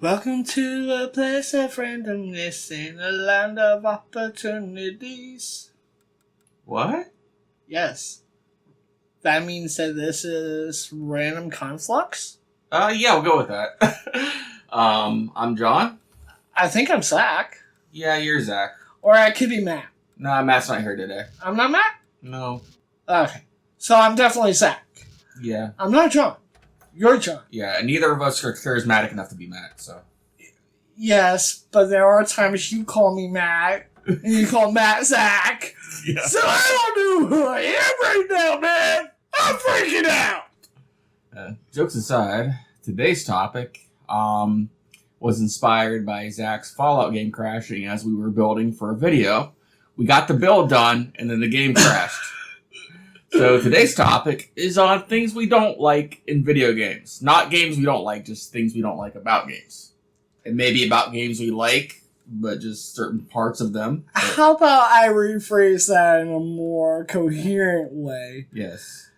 Welcome to a place of randomness in a land of opportunities. What? Yes. That means that this is random Conflux? Yeah, we'll go with that. I'm John. I think I'm Zach. Yeah, you're Zach. Or I could be Matt. Nah, Matt's not here today. I'm not Matt? No. Okay. So I'm definitely Zach. Yeah. I'm not John. You're John. Yeah, and neither of us are charismatic enough to be Matt, so. Yes, but there are times you call me Matt, and you call Matt Zach. Yeah. So I don't know who I am right now, man. I'm freaking out. Jokes aside, today's topic was inspired by Zach's Fallout game crashing as we were building for a video. We got the build done, and then the game crashed. So today's topic is on things we don't like in video games. Not games we don't like, just things we don't like about games. It may be about games we like, but just certain parts of them. But How about I rephrase that in a more coherent way? yes.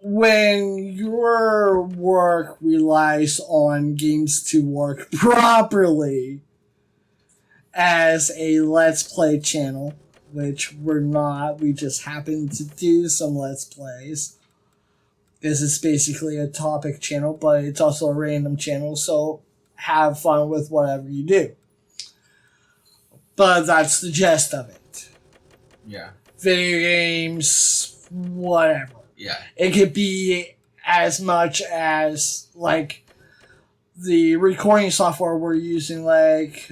When your work relies on games to work properly as a Let's Play channel, which we're not, we just happen to do some Let's Plays. This is basically a topic channel, but it's also a random channel, so have fun with whatever you do. But that's the gist of it. Yeah. Video games, whatever. Yeah. It could be as much as, like, the recording software we're using, like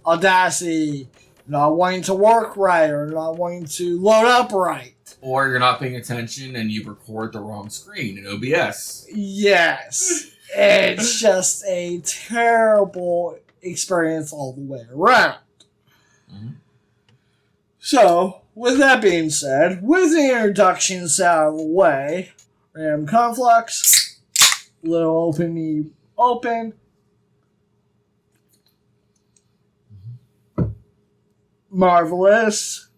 Audacity, not wanting to work right or not wanting to load up right. Or you're not paying attention and you record the wrong screen in OBS. Yes. It's just a terrible experience all the way around. Mm-hmm. So, with that being said, with the introductions out of the way, random Conflux, little open. Marvelous.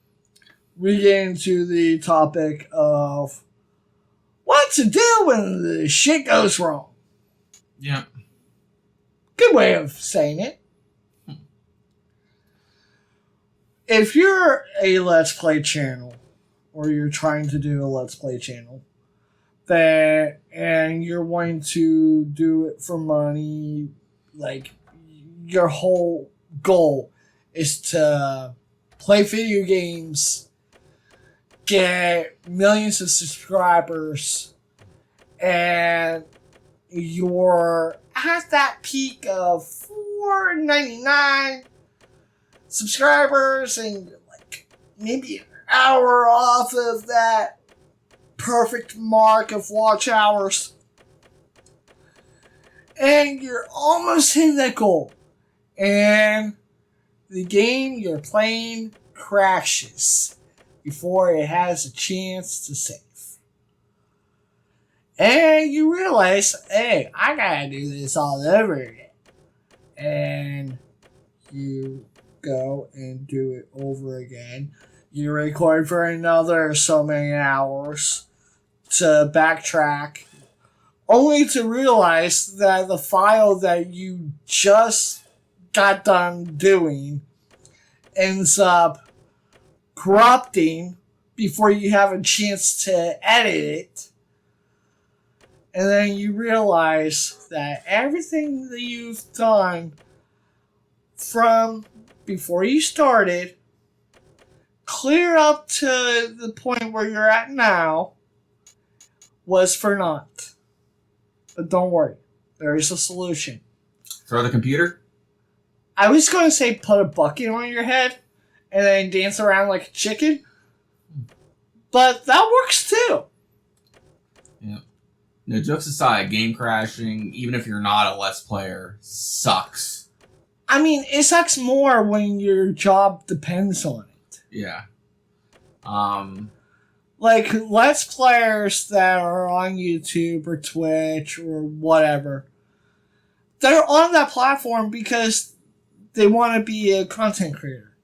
We get into the topic of what to do when the shit goes wrong. Yeah. Good way of saying it. If you're a Let's Play channel, or you're trying to do a Let's Play channel, and you're wanting to do it for money, like your whole goal is to play video games, get millions of subscribers, and you're at that peak of $4.99 subscribers and like maybe an hour off of that perfect mark of watch hours, and you're almost hitting that goal, and the game you're playing crashes before it has a chance to save. And you realize, hey, I gotta do this all over again. And you go and do it over again. You record for another so many hours to backtrack, only to realize that the file that you just got done doing ends up corrupting before you have a chance to edit it. And then you realize that everything that you've done from before you started, clear up to the point where you're at now, was for naught. But don't worry, there is a solution. Throw the computer? I was going to say put a bucket on your head and then dance around like a chicken. But that works too. Yeah. No, jokes aside, game crashing, even if you're not a Let's Player, sucks. I mean, it sucks more when your job depends on it. Yeah. Like, Let's Players that are on YouTube or Twitch or whatever, they're on that platform because they want to be a content creator.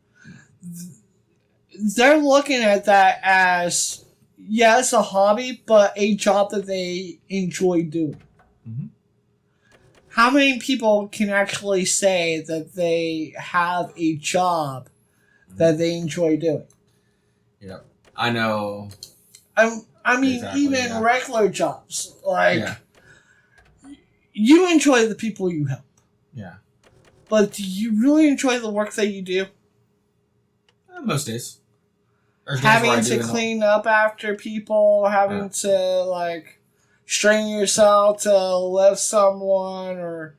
They're looking at that as, yeah, it's a hobby, but a job that they enjoy doing. Mm-hmm. how many people can actually say that they have a job that they enjoy doing? Yep. I know. I mean, Exactly, even yeah. regular jobs. Like, Yeah. you enjoy the people you help. Yeah. But do you really enjoy the work that you do? Most days. There's days where I Having do to and clean up after people, having to, like, strain yourself to lift someone, or...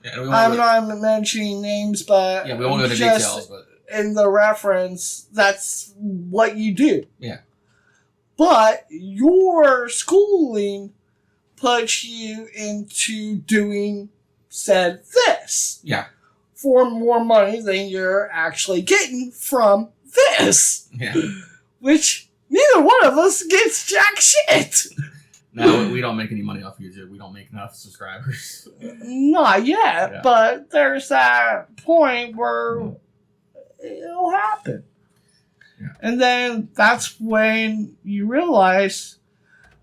Yeah, and we I'm won't not mentioning names, but... yeah, we won't go into just details, but... in the reference, that's what you do. Yeah. But your schooling puts you into doing said this. Yeah. For more money than you're actually getting from this. Yeah. Which neither one of us gets jack shit. No, we don't make any money off YouTube. We don't make enough subscribers. Not yet, Yeah. but there's that point where it'll happen. Yeah. And then that's when you realize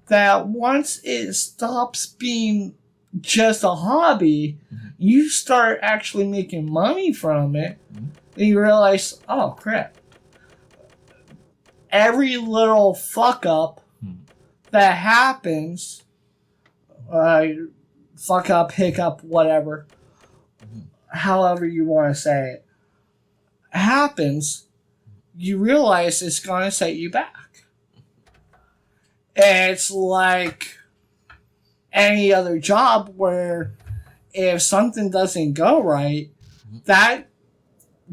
that once it stops being just a hobby, you start actually making money from it, and you realize, oh crap, every little fuck up that happens, fuck up, hiccup, whatever, however you want to say it, happens, you realize it's going to set you back. It's like any other job where if something doesn't go right, that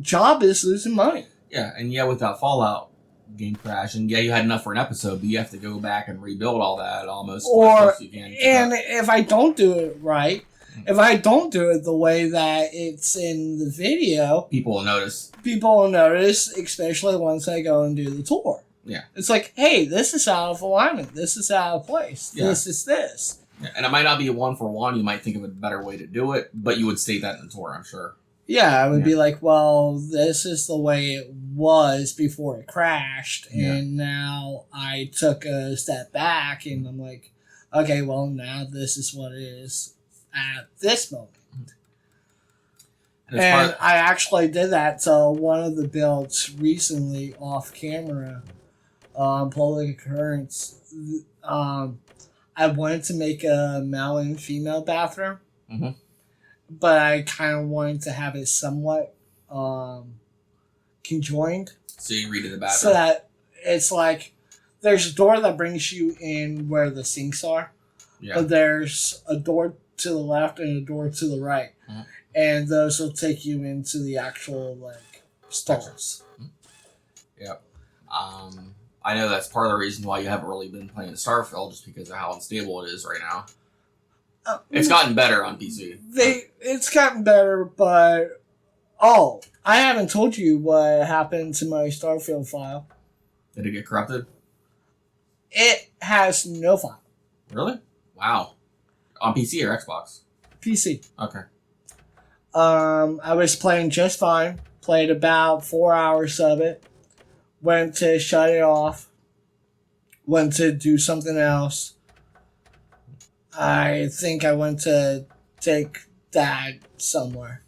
job is losing money. Yeah, and yeah, with that Fallout game crash, and yeah, you had enough for an episode, but you have to go back and rebuild all that almost. Or, as you can. and if I don't do it right, if I don't do it the way that it's in the video, people will notice. People will notice, especially once I go and do the tour. Yeah. It's like, hey, this is out of alignment. This is out of place. Yeah. This is this. Yeah. And it might not be a one for one. You might think of a better way to do it, but you would state that in the tour, I'm sure. Yeah, I would be like, well, this is the way it was before it crashed, and now I took a step back, and I'm like, okay, well, now this is what it is at this moment. And I actually did that to one of the builds recently off camera, public occurrence. I wanted to make a male and female bathroom. But I kind of wanted to have it somewhat conjoined. So you redid the bathroom. So that it's like there's a door that brings you in where the sinks are. Yeah. But there's a door to the left and a door to the right. And those will take you into the actual like stalls. Yep. I know that's part of the reason why you haven't really been playing Starfield, just because of how unstable it is right now. It's gotten better on PC. It's gotten better, but I haven't told you what happened to my Starfield file. Did it get corrupted? It has no file. Really? Wow. On PC or Xbox? PC. Okay. I was playing just fine. Played about 4 hours of it. Went to shut it off. Went to do something else. I think I went to take Dad somewhere.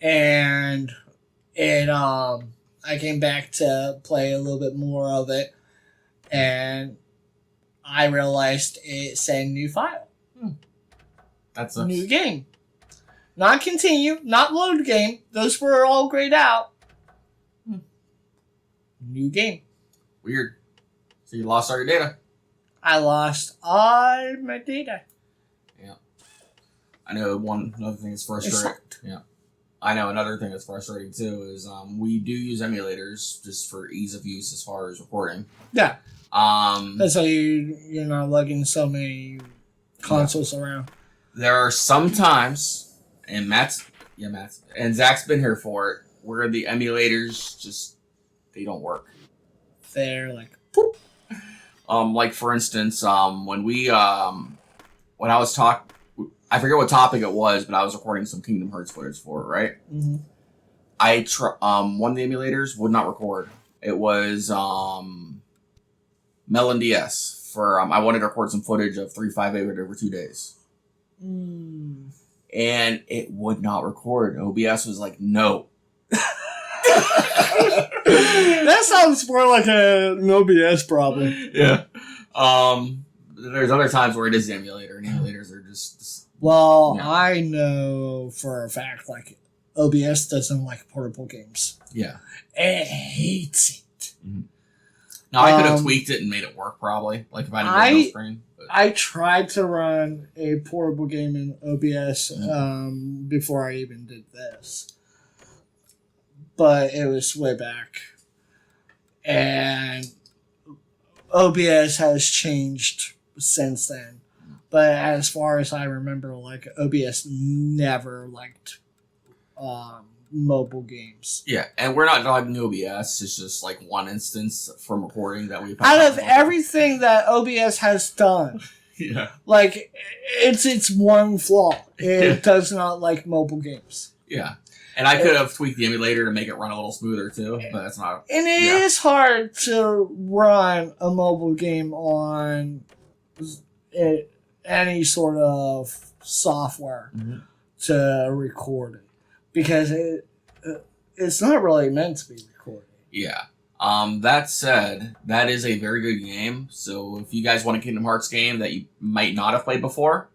And I came back to play a little bit more of it. And I realized it said new file. That's new game. Not continue, not load game. Those were all grayed out. New game. Weird. So you lost all your data. I lost all my data. Yeah. I know another thing that's frustrating. Yeah. I know another thing that's frustrating too is we do use emulators just for ease of use as far as recording. Yeah. That's why you're not lugging so many consoles around. There are some times, and Matt's and Zach's been here for it, where the emulators just they don't work. They're like poop. Like for instance, when when I was I forget what topic it was, but I was recording some Kingdom Hearts footage for it, right? One of the emulators would not record. It was Melon DS for I wanted to record some footage of 358 over 2 days. and it would not record. OBS was like, no. That sounds more like an OBS problem. Yeah. There's other times where it is the emulator, and emulators are just Well, yeah. I know for a fact, like, OBS doesn't like portable games. Yeah. It hates it. Mm-hmm. Now, I could have tweaked it and made it work, probably. Like, if I didn't go screen. But. I tried to run a portable game in OBS before I even did this. But it was way back. And OBS has changed since then. But as far as I remember, like, OBS never liked mobile games. Yeah, and we're not dogging OBS. It's just like one instance from recording that we've out of everything that OBS has done. Yeah. Like, it's one flaw. It does not like mobile games. Yeah. And I could have tweaked the emulator to make it run a little smoother too, but that's not. And it is hard to run a mobile game on any sort of software to record it, because it's not really meant to be recorded. Yeah. That said, that is a very good game. So if you guys want a Kingdom Hearts game that you might not have played before,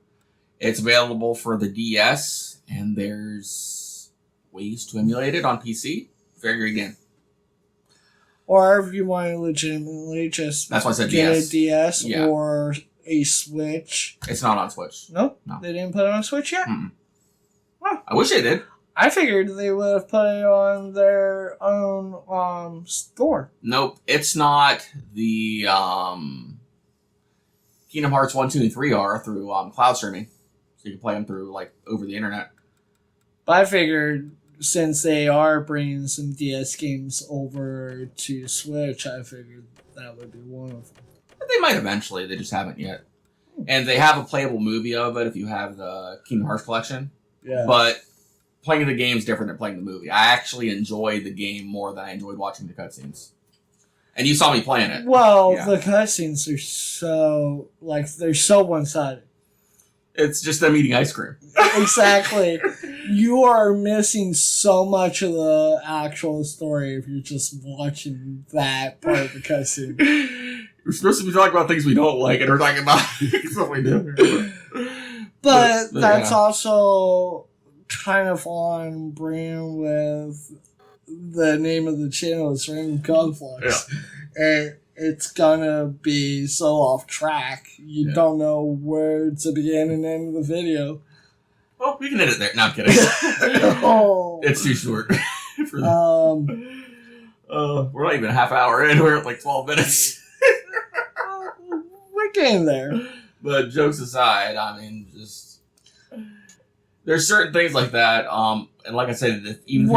it's available for the DS, and there's ways to emulate it on PC. Very great game. Or if you want to legitimately just that's why I said get DS. a DS Yeah. or a Switch. It's not on Switch. Nope. No. They didn't put it on Switch yet? Huh. I wish they did. I figured they would have put it on their own store. Nope. It's not the Kingdom Hearts 1, 2, and 3 are through cloud streaming. So you can play them through, like, over the internet. But I figured since they are bringing some DS games over to Switch, I figured that would be one of them. They might eventually. They just haven't yet. And they have a playable movie of it if you have the Kingdom Hearts collection. Yeah. But playing the game is different than playing the movie. I actually enjoyed the game more than I enjoyed watching the cutscenes. And you saw me playing it. Well, Yeah. the cutscenes are so, like, they're so one-sided. It's just them eating ice cream. Exactly. You are missing so much of the actual story if you're just watching that part of the cutscene. We're supposed to be talking about things we don't like, and we're talking about stuff we do. But that's also kind of on brand with the name of the channel. It's Random Conflux. Yeah. And it's gonna be so off track. You don't know where to begin and end the video. Well, we can edit there. No, I'm kidding. Oh. It's too short. For we're not even a half hour in. We're at like 12 minutes. We're getting there. But jokes aside, I mean, just there's certain things like that. And like I said, even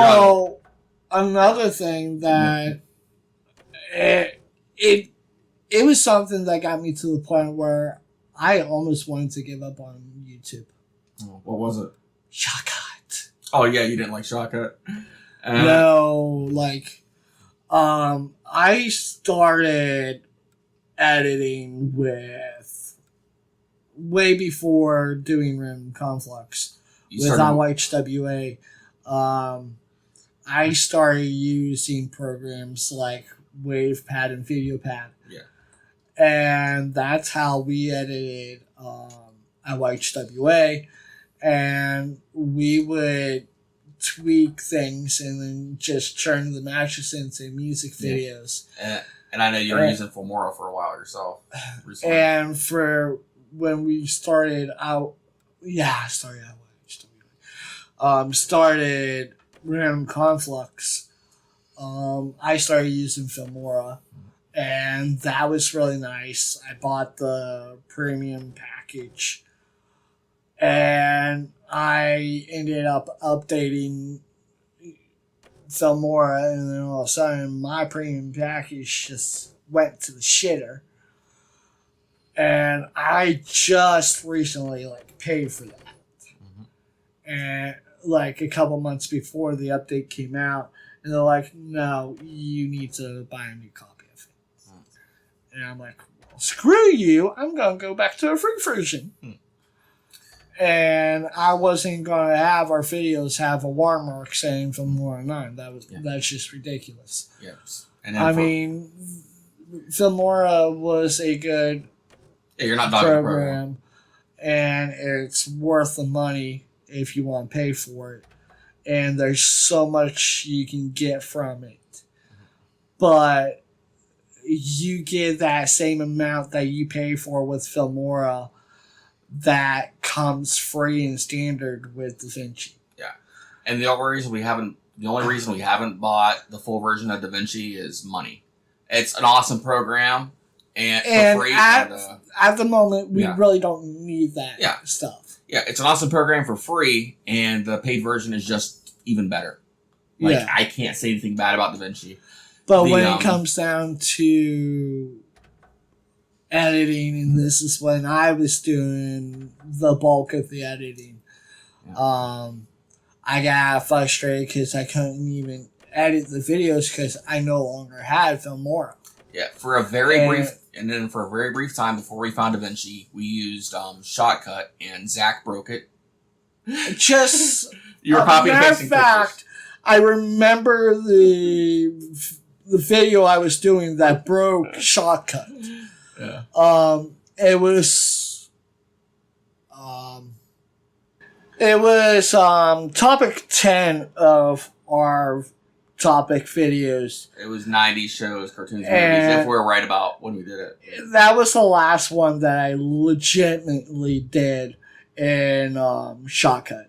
another thing that it was something that got me to the point where I almost wanted to give up on YouTube. What was it? Shotcut. Oh yeah, you didn't like Shotcut? No, like, I started editing with way before doing Random Conflux with IHWA. I started using programs like WavePad and VideoPad. Yeah. And that's how we edited IHWA. And we would tweak things and then just turn the matches into music videos. And I know you were using Filmora for a while yourself. Recently. And for when we started out started Random Conflux, I started using Filmora, and that was really nice. I bought the premium package, and I ended up updating Filmora, and then all of a sudden my premium package just went to the shitter. And I just recently paid for that. And a couple months before the update came out, and they're like, no, you need to buy a new copy of it. And I'm like, well, screw you, I'm gonna go back to a free version. And I wasn't going to have our videos have a watermark saying Filmora 9. That's just ridiculous. Yes. And I mean, Filmora was a good you're not dogging the program, and it's worth the money if you want to pay for it. And there's so much you can get from it. But you get that same amount that you pay for with Filmora that comes free and standard with DaVinci. Yeah. And the only reason we haven't bought the full version of DaVinci is money. It's an awesome program and for free. At the moment, we really don't need that stuff. Yeah, it's an awesome program for free, and the paid version is just even better. I can't say anything bad about DaVinci. But when it comes down to editing, and this is when I was doing the bulk of the editing, I got frustrated because I couldn't even edit the videos because I no longer had Filmora. Yeah, for a very brief time before we found DaVinci, we used Shotcut, and Zach broke it. Just you were copying and pasting pictures. I remember the video I was doing that broke Shotcut. Yeah. It was topic 10 of our topic videos. It was 90s shows, cartoons, movies, if we're right about when we did it. That was the last one that I legitimately did in Shotcut.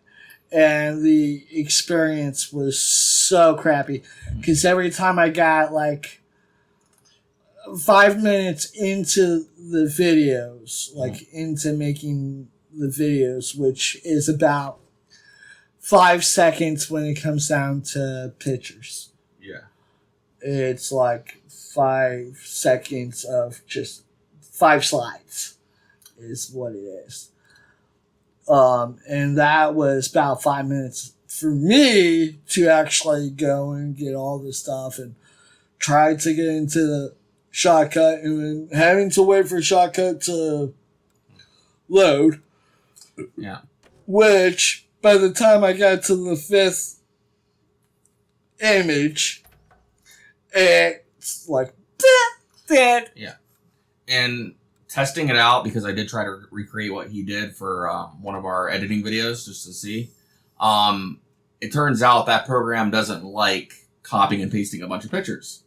And the experience was so crappy. Because every time I got 5 minutes into the videos, into making the videos, which is about 5 seconds when it comes down to pictures. Yeah. It's 5 seconds of just 5 slides is what it is. And that was about 5 minutes for me to actually go and get all this stuff and try to get into the Shotcut and then having to wait for Shotcut to load. Yeah. Which, by the time I got to the 5th image, it's dead. Yeah. And testing it out, because I did try to recreate what he did for one of our editing videos just to see. It turns out that program doesn't like copying and pasting a bunch of pictures.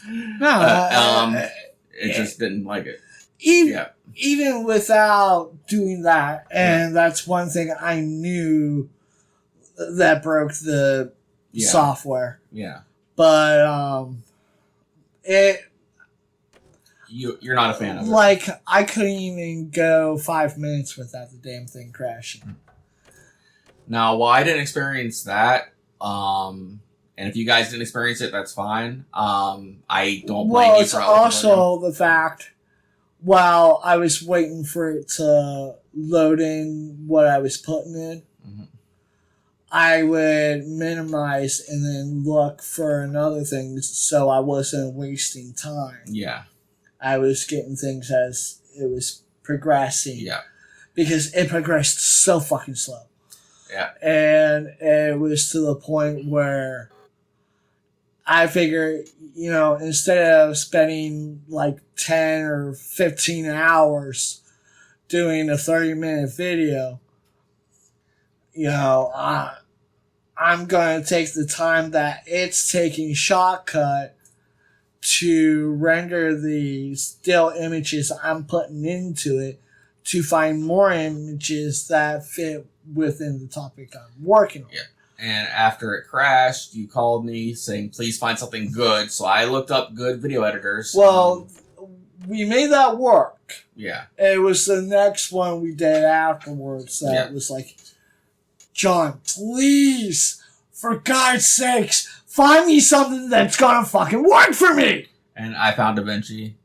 No. It just didn't like it. Even without doing that, and that's one thing I knew that broke the software. Yeah. But you're not a fan of it. I couldn't even go 5 minutes without the damn thing crashing. Now, while I didn't experience that, and if you guys didn't experience it, that's fine. I don't blame you for it. Well, it's also the fact, while I was waiting for it to load in what I was putting in, I would minimize and then look for another thing so I wasn't wasting time. Yeah. I was getting things as it was progressing. Yeah. Because it progressed so fucking slow. Yeah. And it was to the point where I figured, instead of spending 10 or 15 hours doing a 30-minute video, I'm going to take the time that it's taking Shotcut to render the still images I'm putting into it to find more images that fit within the topic I'm working on. Yeah. And after it crashed, you called me saying, please find something good. So I looked up good video editors. Well, we made that work. Yeah. It was the next one we did afterwards that was John, please, for God's sakes, find me something that's gonna fucking work for me. And I found DaVinci,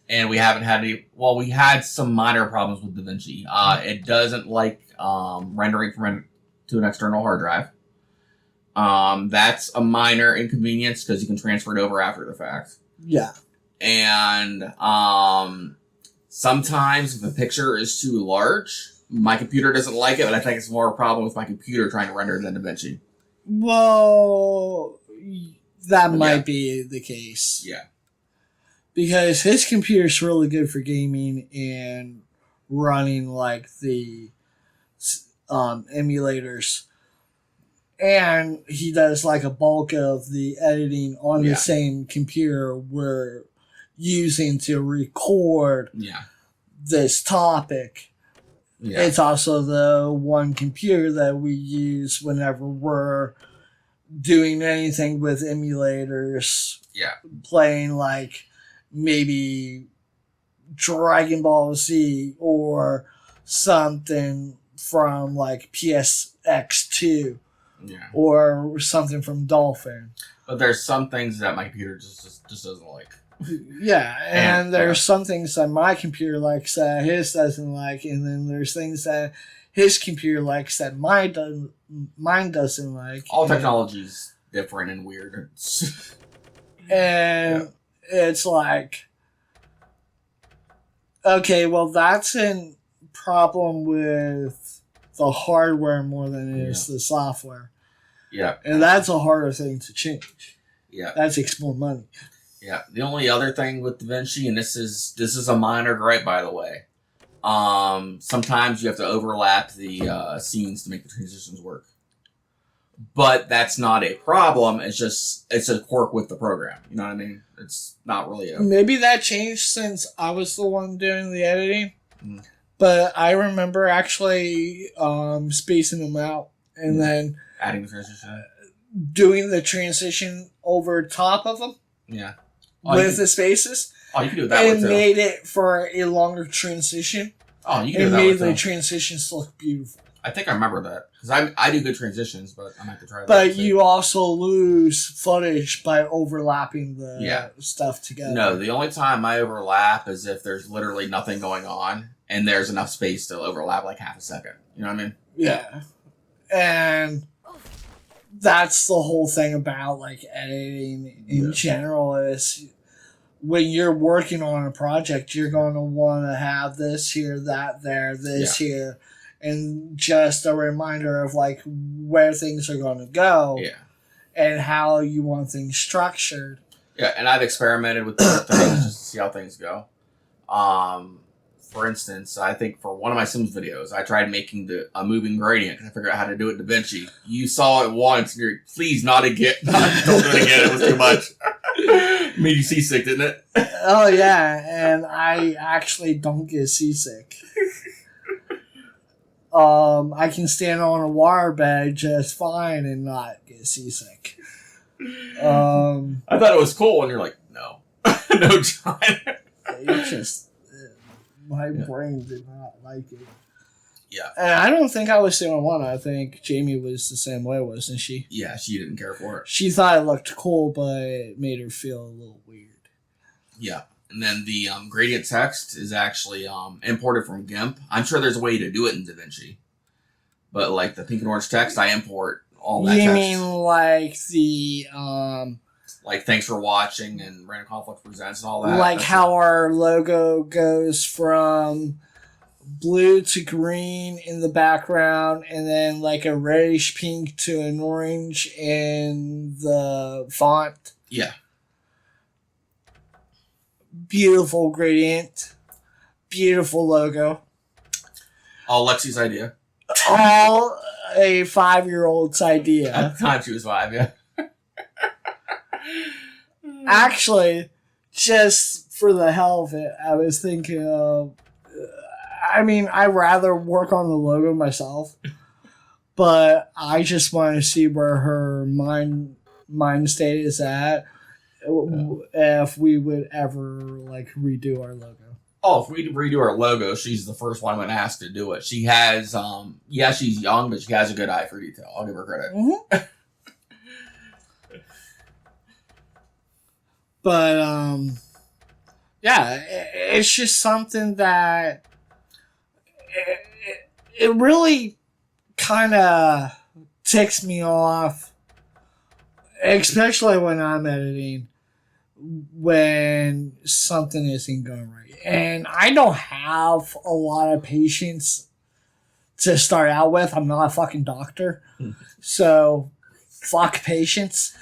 and we haven't had any. Well, we had some minor problems with DaVinci. It doesn't like rendering to an external hard drive. That's a minor inconvenience because you can transfer it over after the fact. Yeah. And sometimes if the picture is too large, My computer doesn't like it, but I think it's more a problem with my computer trying to render than DaVinci. Well, that might be the case. Yeah. Because his computer's really good for gaming and running like the emulators. And he does like a bulk of the editing on the same computer we're using to record this topic. Yeah. It's also the one computer that we use whenever we're doing anything with emulators. Yeah. Playing like maybe Dragon Ball Z or something from like PSX2. Yeah. Or something from Dolphin. But there's some things that my computer just doesn't like. Yeah, and there's some things that my computer likes that his doesn't like, and then there's things that his computer likes that mine doesn't like. All technology's different and weird. And it's like, okay, well, that's a problem with the hardware more than it is the software. Yeah. And that's a harder thing to change. Yeah. That takes more money. Yeah. The only other thing with DaVinci, and this is a minor gripe, by the way, sometimes you have to overlap the scenes to make the transitions work. But that's not a problem. It's a quirk with the program. You know what I mean? It's not really a... Maybe that changed since I was the one doing the editing. Mm. But I remember actually spacing them out and then... Adding the transition. Doing the transition over top of them. Yeah. With the spaces. Oh, you can do it that way too. And made it for a longer transition. Oh, you can do that way too. And made the transitions look beautiful. I think I remember that. Because I do good transitions, but I might have to try that. But you also lose footage by overlapping the stuff together. No, the only time I overlap is if there's literally nothing going on and there's enough space to overlap like half a second. You know what I mean? Yeah. And that's the whole thing about like editing in general is when you're working on a project, you're going to want to have this here, that there, this here, and just a reminder of like where things are going to go and how you want things structured. Yeah, and I've experimented with different things just to see how things go. For instance, I think for one of my Sims videos, I tried making a moving gradient because I figured out how to do it in DaVinci. You saw it once, and you're please not again. Don't do it again. It was too much. Made you seasick, didn't it? Oh yeah, and I actually don't get seasick. I can stand on a waterbed just fine and not get seasick. I thought it was cool, and you're like, no, no, John. It's just. My brain did not like it. Yeah. And I don't think I was the only one. I think Jamie was the same way, wasn't she? Yeah, she didn't care for it. She thought it looked cool, but it made her feel a little weird. Yeah. And then the gradient text is actually imported from GIMP. I'm sure there's a way to do it in DaVinci. But like the pink and orange text, I import all that text. You mean like the... Like, thanks for watching and Random Conflux Presents and all that. Like how our logo goes from blue to green in the background and then like a reddish pink to an orange in the font. Yeah. Beautiful gradient. Beautiful logo. All Lexi's idea. All a 5-year-old's idea. At the time she was 5, yeah. Actually, just for the hell of it, I was thinking of... I mean, I'd rather work on the logo myself, but I just want to see where her mind state is at if we would ever, like, redo our logo. Oh, if we redo our logo, she's the first one when asked to do it. She has, she's young, but she has a good eye for detail. I'll give her credit. Mm-hmm. But, it's just something that it really kind of ticks me off, especially when I'm editing, when something isn't going right. And I don't have a lot of patience to start out with. I'm not a fucking doctor. So, fuck patience.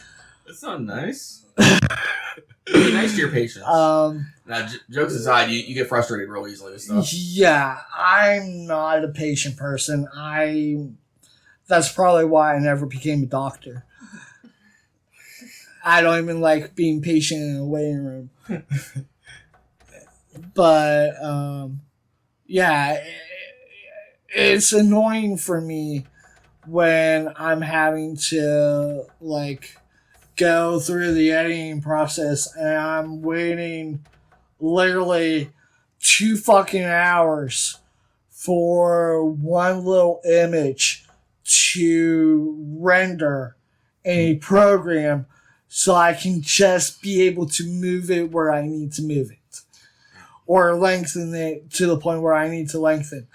That's not nice. Be nice to your patients. Now, jokes aside, you get frustrated real easily with stuff. Yeah, I'm not a patient person. That's probably why I never became a doctor. I don't even like being patient in a waiting room. But, yeah, it's annoying for me when I'm having to, like, go through the editing process and I'm waiting literally 2 fucking hours for one little image to render in a program so I can just be able to move it where I need to move it or lengthen it to the point where I need to lengthen.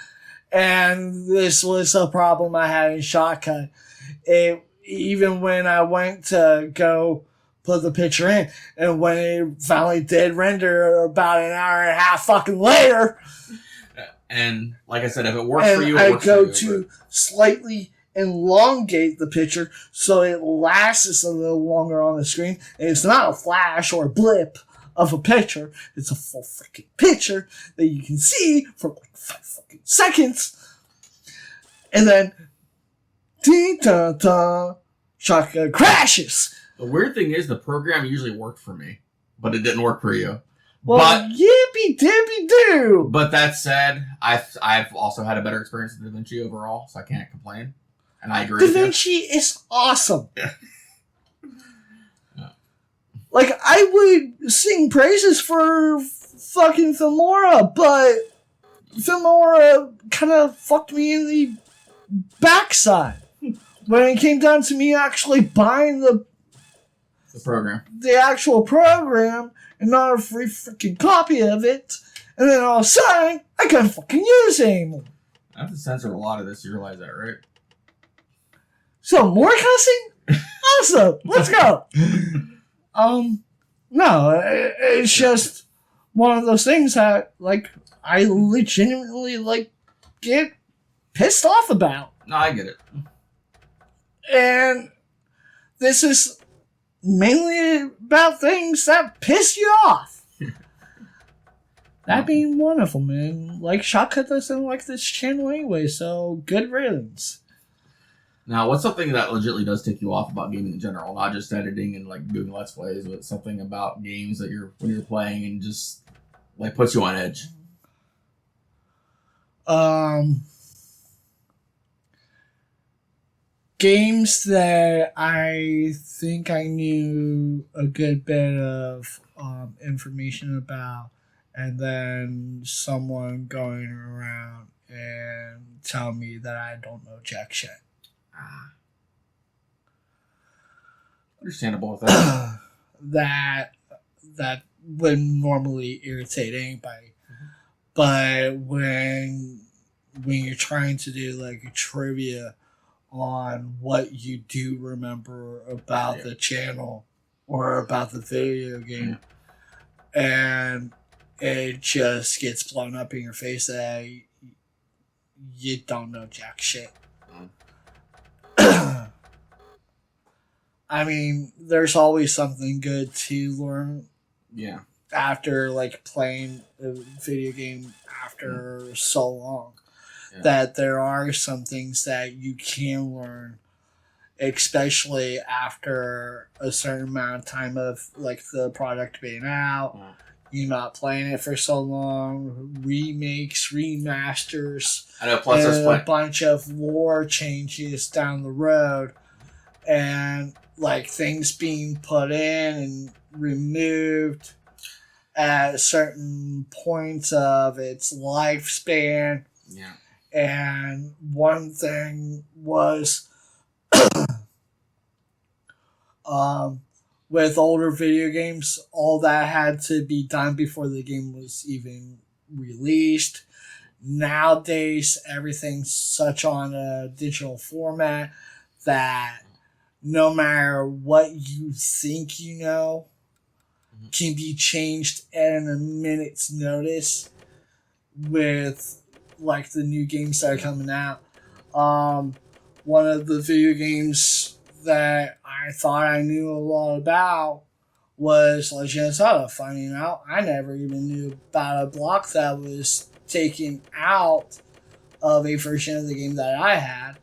And this was a problem I had in Shotcut. Even when I went to go put the picture in, and when it finally did render about an hour and a half fucking later. And like I said, if it works for you, it it works works for you. I go to slightly elongate the picture so it lasts a little longer on the screen. And it's not a flash or a blip of a picture. It's a full freaking picture that you can see for like 5 fucking seconds. And then, Shotgun crashes. The weird thing is the program usually worked for me, but it didn't work for you. Well, yippee dippy doo. But that said, I've also had a better experience with DaVinci overall, so I can't complain. And I agree. DaVinci is awesome. Yeah. Like, I would sing praises for fucking Filmora, but Filmora kind of fucked me in the backside when it came down to me actually buying the program, the actual program, and not a free freaking copy of it. And then all of a sudden, I couldn't fucking use it anymore. I have to censor a lot of this. You realize that, right? So more cussing? Awesome. Let's go. No, it's just one of those things that, like, I legitimately, like, get pissed off about. No, I get it. And this is mainly about things that piss you off. That being one of them, man. Like, Shotcut doesn't like this channel anyway, so good riddance. Now, what's something that legitimately does tick you off about gaming in general? Not just editing and, like, doing Let's Plays, but something about games that when you're playing and just, like, puts you on edge. Games that I think I knew a good bit of information about, and then someone going around and tell me that I don't know jack shit. Understandable with that. that would normally irritate anybody. But when you're trying to do like a trivia on what you do remember about the channel or about the video game, and it just gets blown up in your face that you don't know jack shit. I mean, there's always something good to learn. Yeah. After, like, playing a video game after so long. Yeah. That there are some things that you can learn, especially after a certain amount of time of, like, the product being out. Yeah. You're not playing it for so long. Remakes, remasters. I know, plus there's a bunch of lore changes down the road. And, like, things being put in and removed at certain points of its lifespan. Yeah. And one thing was with older video games, all that had to be done before the game was even released. Nowadays, everything's such on a digital format that no matter what you think you know can be changed in a minute's notice with, like, the new games that are coming out. One of the video games that I thought I knew a lot about was Legend of Zelda. Finding out I never even knew about a block that was taken out of a version of the game that I had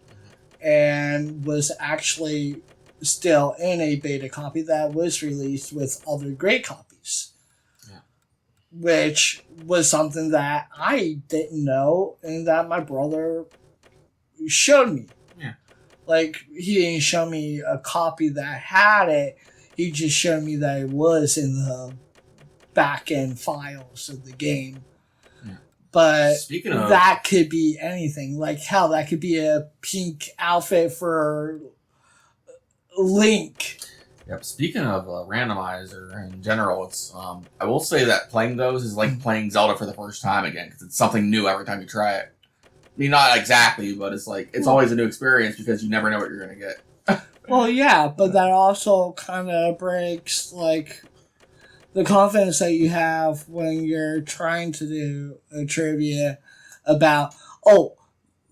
and was actually still in a beta copy that was released with other great copies. Yeah. Which was something that I didn't know and that my brother showed me. Yeah. Like, he didn't show me a copy that had it. He just showed me that it was in the back end files of the game. Yeah. But Speaking of, that could be anything. Like, hell, that could be a pink outfit for Link. yep. Speaking of randomizer in general, it's I will say that playing those is like playing Zelda for the first time again because it's something new every time you try it. I mean, not exactly, but it's like it's always a new experience because you never know what you're gonna get. Well, yeah, but that also kind of breaks, like, the confidence that you have when you're trying to do a trivia about, oh,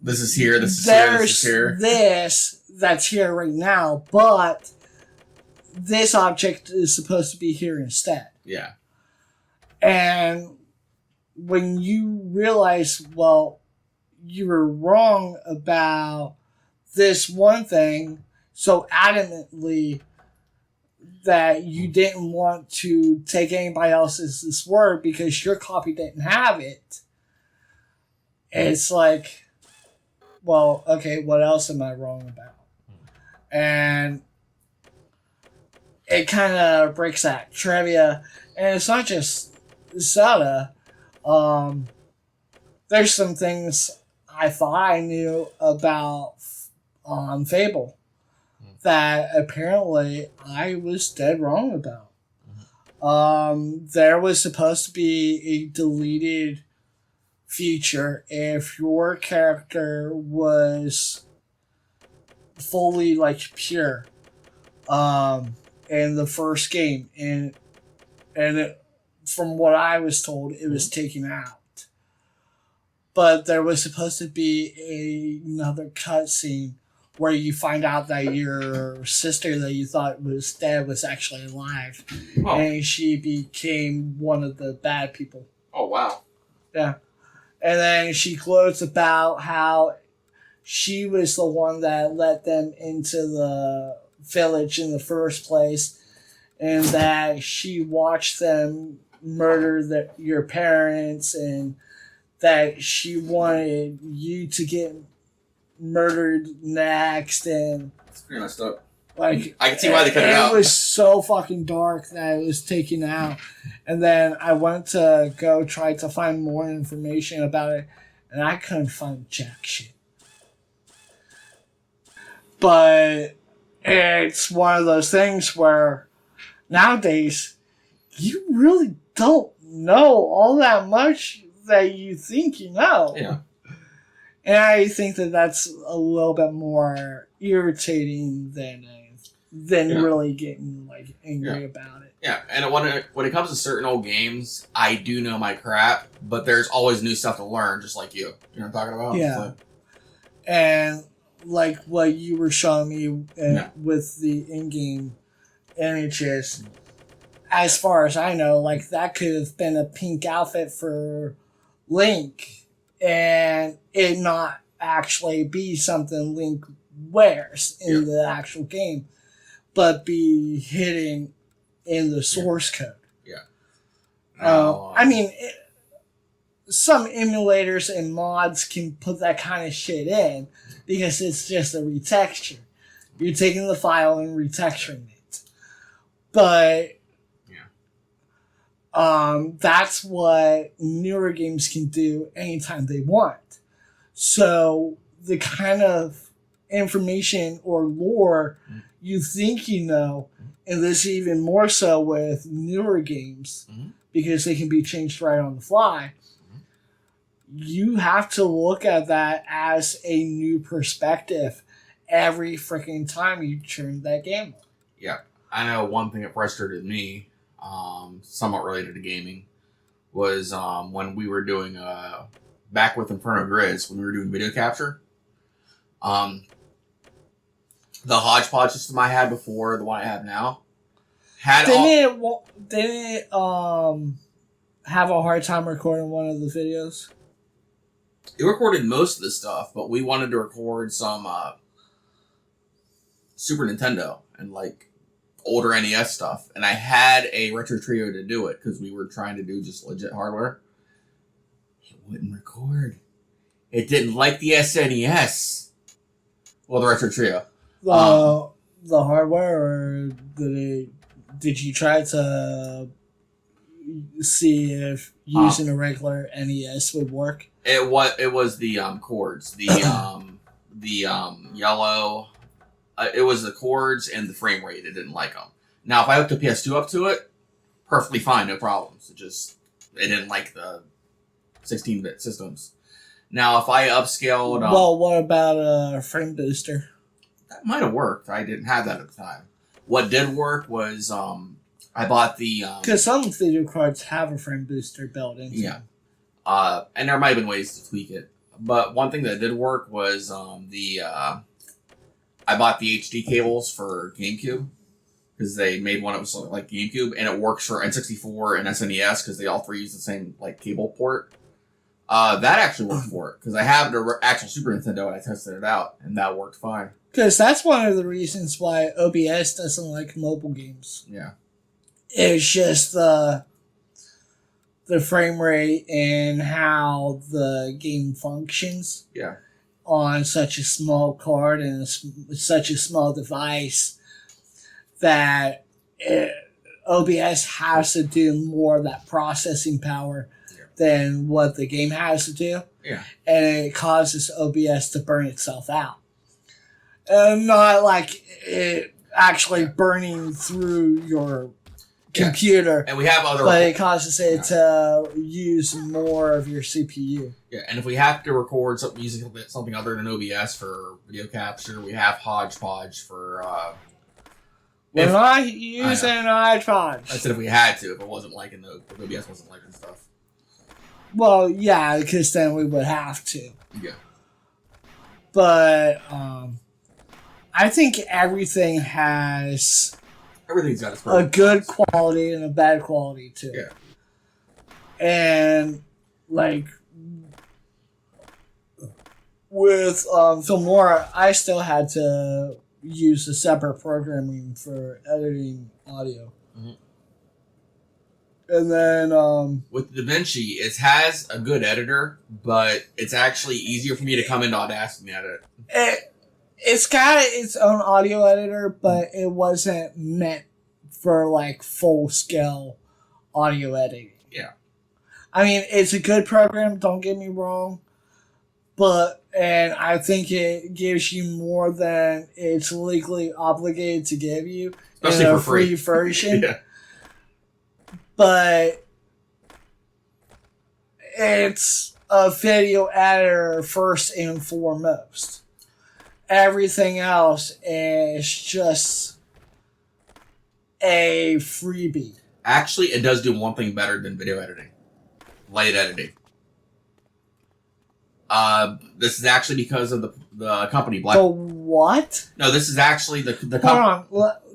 This is here, this is here, this is here. This that's here right now, but this object is supposed to be here instead. Yeah. And when you realize, well, you were wrong about this one thing so adamantly that you didn't want to take anybody else's word because your copy didn't have it. It's like, well, okay, what else am I wrong about? And it kind of breaks that trivia. And it's not just Zelda. There's some things I thought I knew about Fable that apparently I was dead wrong about. There was supposed to be a deleted feature if your character was fully like pure in the first game, and from what I was told, it was taken out. But there was supposed to be another cutscene where you find out that your sister that you thought was dead was actually alive. Oh. And she became one of the bad people. Oh, wow. Yeah. And then she gloats about how she was the one that let them into the village in the first place, and that she watched them murder your parents, and that she wanted you to get murdered next. And it's pretty messed up. Like, I can see why they cut it out. It was so fucking dark that it was taken out. And then I went to go try to find more information about it, and I couldn't find jack shit. But it's one of those things where nowadays you really don't know all that much that you think you know. Yeah. And I think that that's a little bit more irritating than really getting like angry about it. Yeah, and when it comes to certain old games, I do know my crap, but there's always new stuff to learn, just like you. You know what I'm talking about? Yeah. So. And like what you were showing me with the in-game images, as far as I know, like that could have been a pink outfit for Link, and it not actually be something Link wears in the actual game, but be hidden in the source code. Yeah. I mean, some emulators and mods can put that kind of shit in because it's just a retexture. You're taking the file and retexturing it. But that's what newer games can do anytime they want. So the kind of information or lore you think you know, and this even more so with newer games, because they can be changed right on the fly, you have to look at that as a new perspective every freaking time you turn that game on. Yeah. I know one thing that frustrated me, somewhat related to gaming, was when we were doing, back with Inferno Grids, when we were doing video capture, The hodgepodge system I had before, the one I have now, had didn't it have a hard time recording one of the videos? It recorded most of the stuff, but we wanted to record some Super Nintendo and like older NES stuff, and I had a Retro Trio to do it because we were trying to do just legit hardware. It wouldn't record. It didn't like the SNES. Well, the Retro Trio. The hardware, or did you try to see if using a regular NES would work? It was the cords, the yellow. It was the cords and the frame rate. It didn't like them. Now, if I hooked a PS2 up to it, perfectly fine, no problems. It didn't like the 16-bit systems. Now, if I upscaled, well, what about a frame booster? That might have worked. I didn't have that at the time. What did work was I bought the because some video cards have a frame booster built in. Yeah, and there might have been ways to tweak it. But one thing that did work was I bought the HD cables for GameCube because they made one that was like GameCube, and it works for N64 and SNES because they all three use the same like cable port. That actually worked for it because I have the actual Super Nintendo and I tested it out, and that worked fine. Because that's one of the reasons why OBS doesn't like mobile games. Yeah. It's just the frame rate and how the game functions. Yeah. On such a small card and such a small device that OBS has to do more of that processing power than what the game has to do. Yeah. And it causes OBS to burn itself out. Not like it actually burning through your computer. And we have other... But it causes it to use more of your CPU. Yeah, and if we have to record something using something other than OBS for video capture, we have Hodgepodge for... We're not using Hodgepodge. I said if we had to, if it wasn't liking the... If OBS wasn't liking stuff. Well, yeah, because then we would have to. Yeah. But, I think everything's got its a good quality and a bad quality too. Yeah. And like with Filmora, I still had to use a separate programming for editing audio. Mm-hmm. And then with DaVinci, it has a good editor, but it's actually easier for me to come into Audacity and edit. It's got its own audio editor, but it wasn't meant for like full scale audio editing. Yeah. I mean, it's a good program, don't get me wrong, and I think it gives you more than it's legally obligated to give you, especially in a for free version. Yeah. But it's a video editor first and foremost. Everything else is just a freebie. Actually, it does do one thing better than video editing. Light editing. This is actually because of the company Black. The what? No, this is actually the Hold on.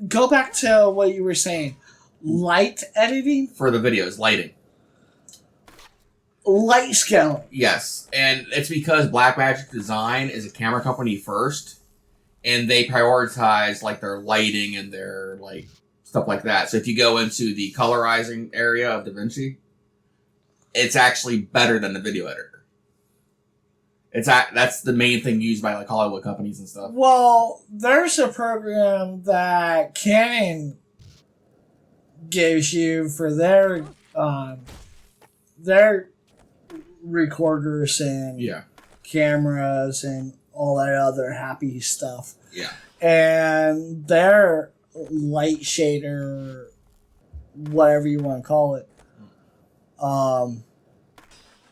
Go back to what you were saying. Light editing? For the videos, lighting. Light scaling. Yes, and it's because Blackmagic Design is a camera company first, and they prioritize like their lighting and their like stuff like that. So if you go into the colorizing area of DaVinci, it's actually better than the video editor. That's the main thing used by like Hollywood companies and stuff. Well, there's a program that Canon gives you for their recorders and cameras and all that other happy stuff. Yeah. And their light shader, whatever you want to call it,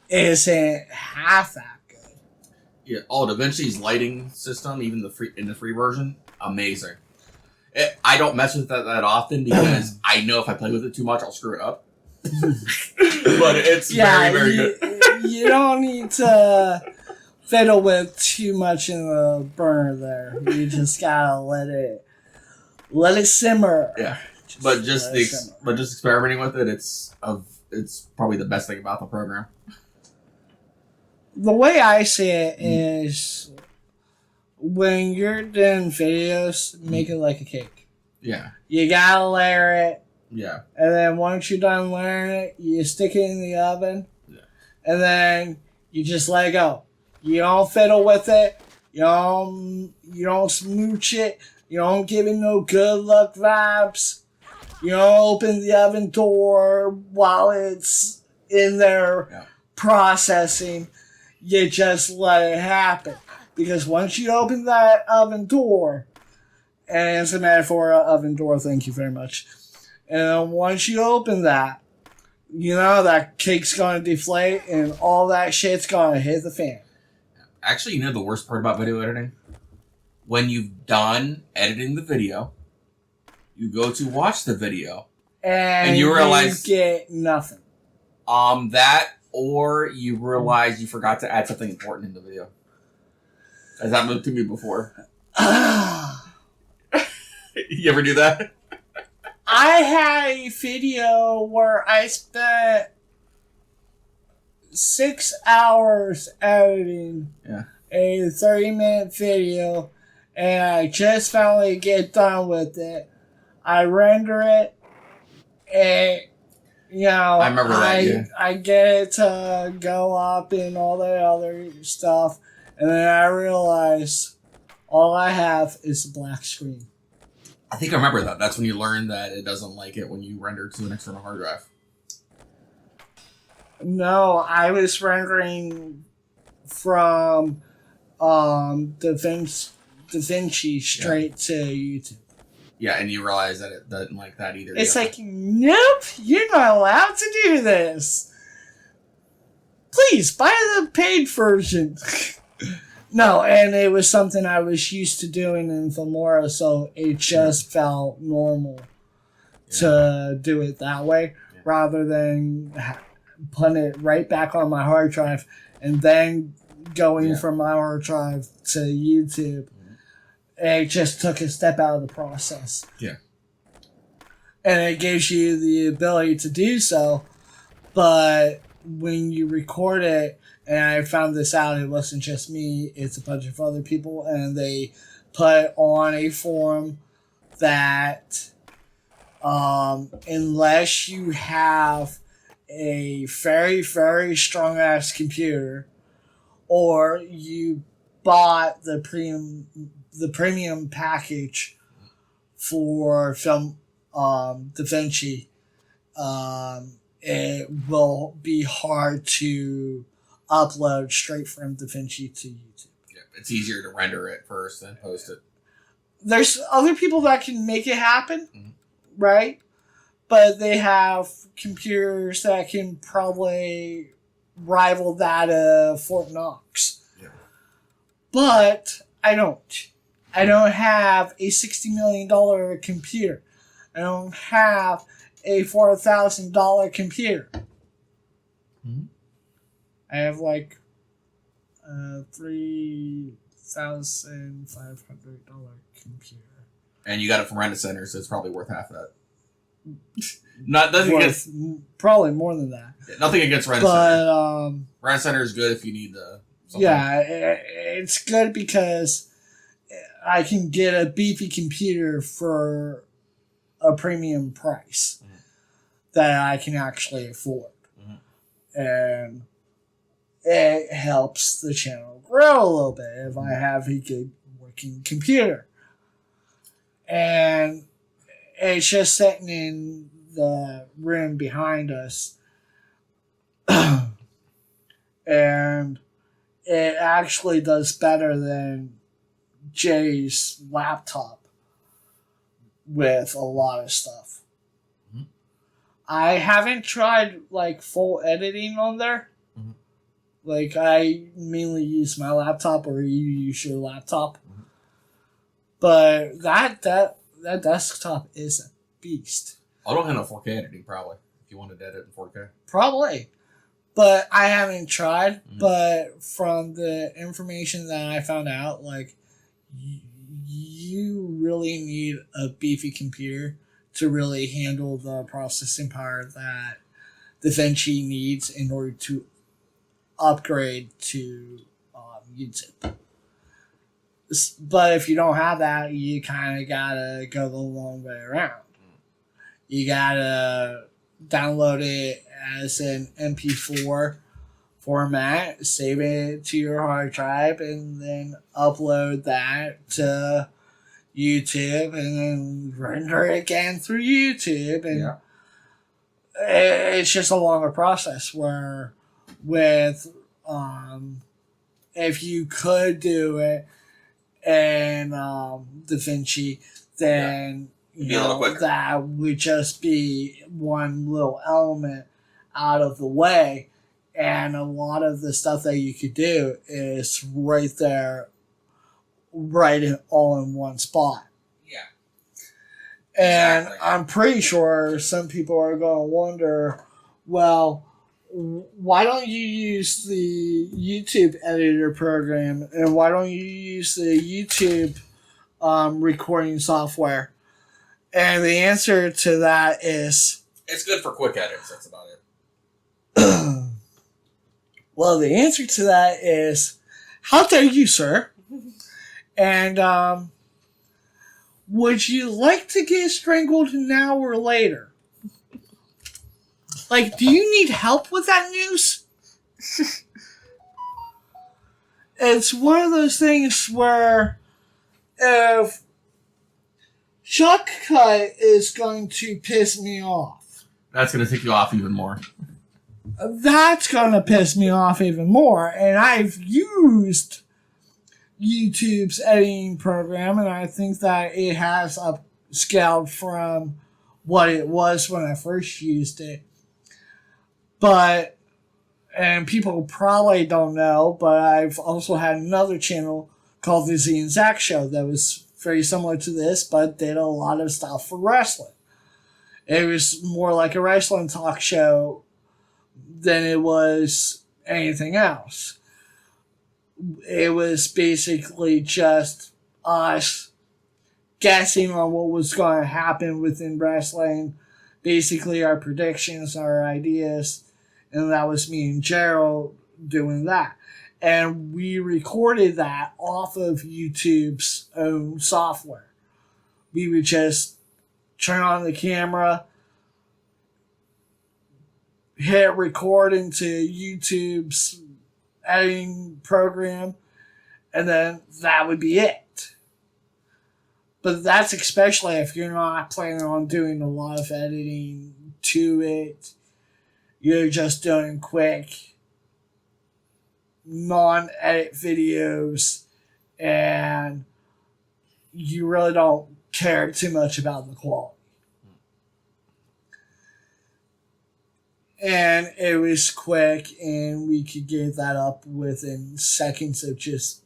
isn't half that good. Yeah. Oh, DaVinci's lighting system, even in the free version, amazing. I don't mess with that often because I know if I play with it too much, I'll screw it up. But it's very, very good. You don't need to fiddle with too much in the burner there. You just gotta let it simmer. Yeah. But just experimenting with it, it's probably the best thing about the program. The way I see it is when you're doing videos, make it like a cake. Yeah. You gotta layer it. Yeah. And then once you're done layering it, you stick it in the oven. Yeah. And then you just let it go. You don't fiddle with it. You don't smooch it. You don't give it no good luck vibes. You don't open the oven door while it's in there processing. You just let it happen. Because once you open that oven door, and it's a metaphor, oven door, thank you very much. And once you open that, that cake's going to deflate and all that shit's going to hit the fan. Actually, the worst part about video editing? When you've done editing the video, you go to watch the video, and you realize you get nothing. That, or you realize you forgot to add something important in the video. Has that happened to me before? You ever do that? I had a video where I spent 6 hours editing a 30-minute video, and I just finally get done with it. I render it, and I remember that. I get it to go up and all that other stuff, and then I realize all I have is a black screen. I think I remember that. That's when you learn that it doesn't like it when you render to an external hard drive. No, I was rendering from DaVinci straight to YouTube. Yeah, and you realize that it doesn't like that either. It's like, nope, you're not allowed to do this. Please, buy the paid version. No, and it was something I was used to doing in Filmora, so it just felt normal to do it that way, rather than putting it right back on my hard drive and then going from my hard drive to YouTube. It just took a step out of the process. Yeah. And it gives you the ability to do so, but when you record it, and I found this out, it wasn't just me, it's a bunch of other people, and they put on a forum that unless you have a very, very strong ass computer, or you bought the premium package for Film DaVinci, it will be hard to upload straight from DaVinci to YouTube. Yeah, it's easier to render it first than post it. There's other people that can make it happen, right? But they have computers that can probably rival that of Fort Knox. Yeah. But I don't. I don't have a $60 million computer. I don't have a $4,000 computer. Mm-hmm. I have like $3,500 computer. And you got it from Rent a Center, so it's probably worth half that. Probably more than that. Yeah, nothing against Rent a Center. Rent a Center is good if you need something. Yeah, it's good because I can get a beefy computer for a premium price that I can actually afford. And it helps the channel grow a little bit if I have a good working computer. And it's just sitting in the room behind us. And it actually does better than Jay's laptop with a lot of stuff. Mm-hmm. I haven't tried like full editing on there. Mm-hmm. Like I mainly use my laptop, or you use your laptop. Mm-hmm. But that desktop is a beast. I don't handle 4K editing probably. If you wanted to edit in 4K, probably. but I haven't tried. But from the information that I found out, like, you really need a beefy computer to really handle the processing power that DaVinci needs in order to upgrade to YouTube. But if you don't have that, you kind of gotta go the long way around. You gotta download it as an MP4 format, save it to your hard drive, and then upload that to YouTube, and then render it again through YouTube. And it's just a longer process. Where with if you could do it and DaVinci, then that would just be one little element out of the way, and a lot of the stuff that you could do is right there, all in one spot. Yeah. And exactly. I'm pretty sure some people are going to wonder, well, why don't you use the YouTube editor program, and why don't you use the YouTube recording software? And the answer to that is... it's good for quick edits, that's about it. Well, the answer to that is, how dare you, sir? And would you like to get strangled now or later? Like, do you need help with that news? It's one of those things where if Shortcut is going to piss me off, that's going to tick you off even more. That's going to piss me off even more. And I've used YouTube's editing program, and I think that it has upscaled from what it was when I first used it. But, and people probably don't know, but I've also had another channel called the Z and Zach Show that was very similar to this, but did a lot of stuff for wrestling. It was more like a wrestling talk show than it was anything else. It was basically just us guessing on what was going to happen within wrestling, basically our predictions, our ideas, and that was me and Gerald doing that. And we recorded that off of YouTube's own software. We would just turn on the camera, hit record into YouTube's editing program, and then that would be it. But that's especially if you're not planning on doing a lot of editing to it. You're just doing quick, non-edit videos, and you really don't care too much about the quality. And it was quick, and we could get that up within seconds of just,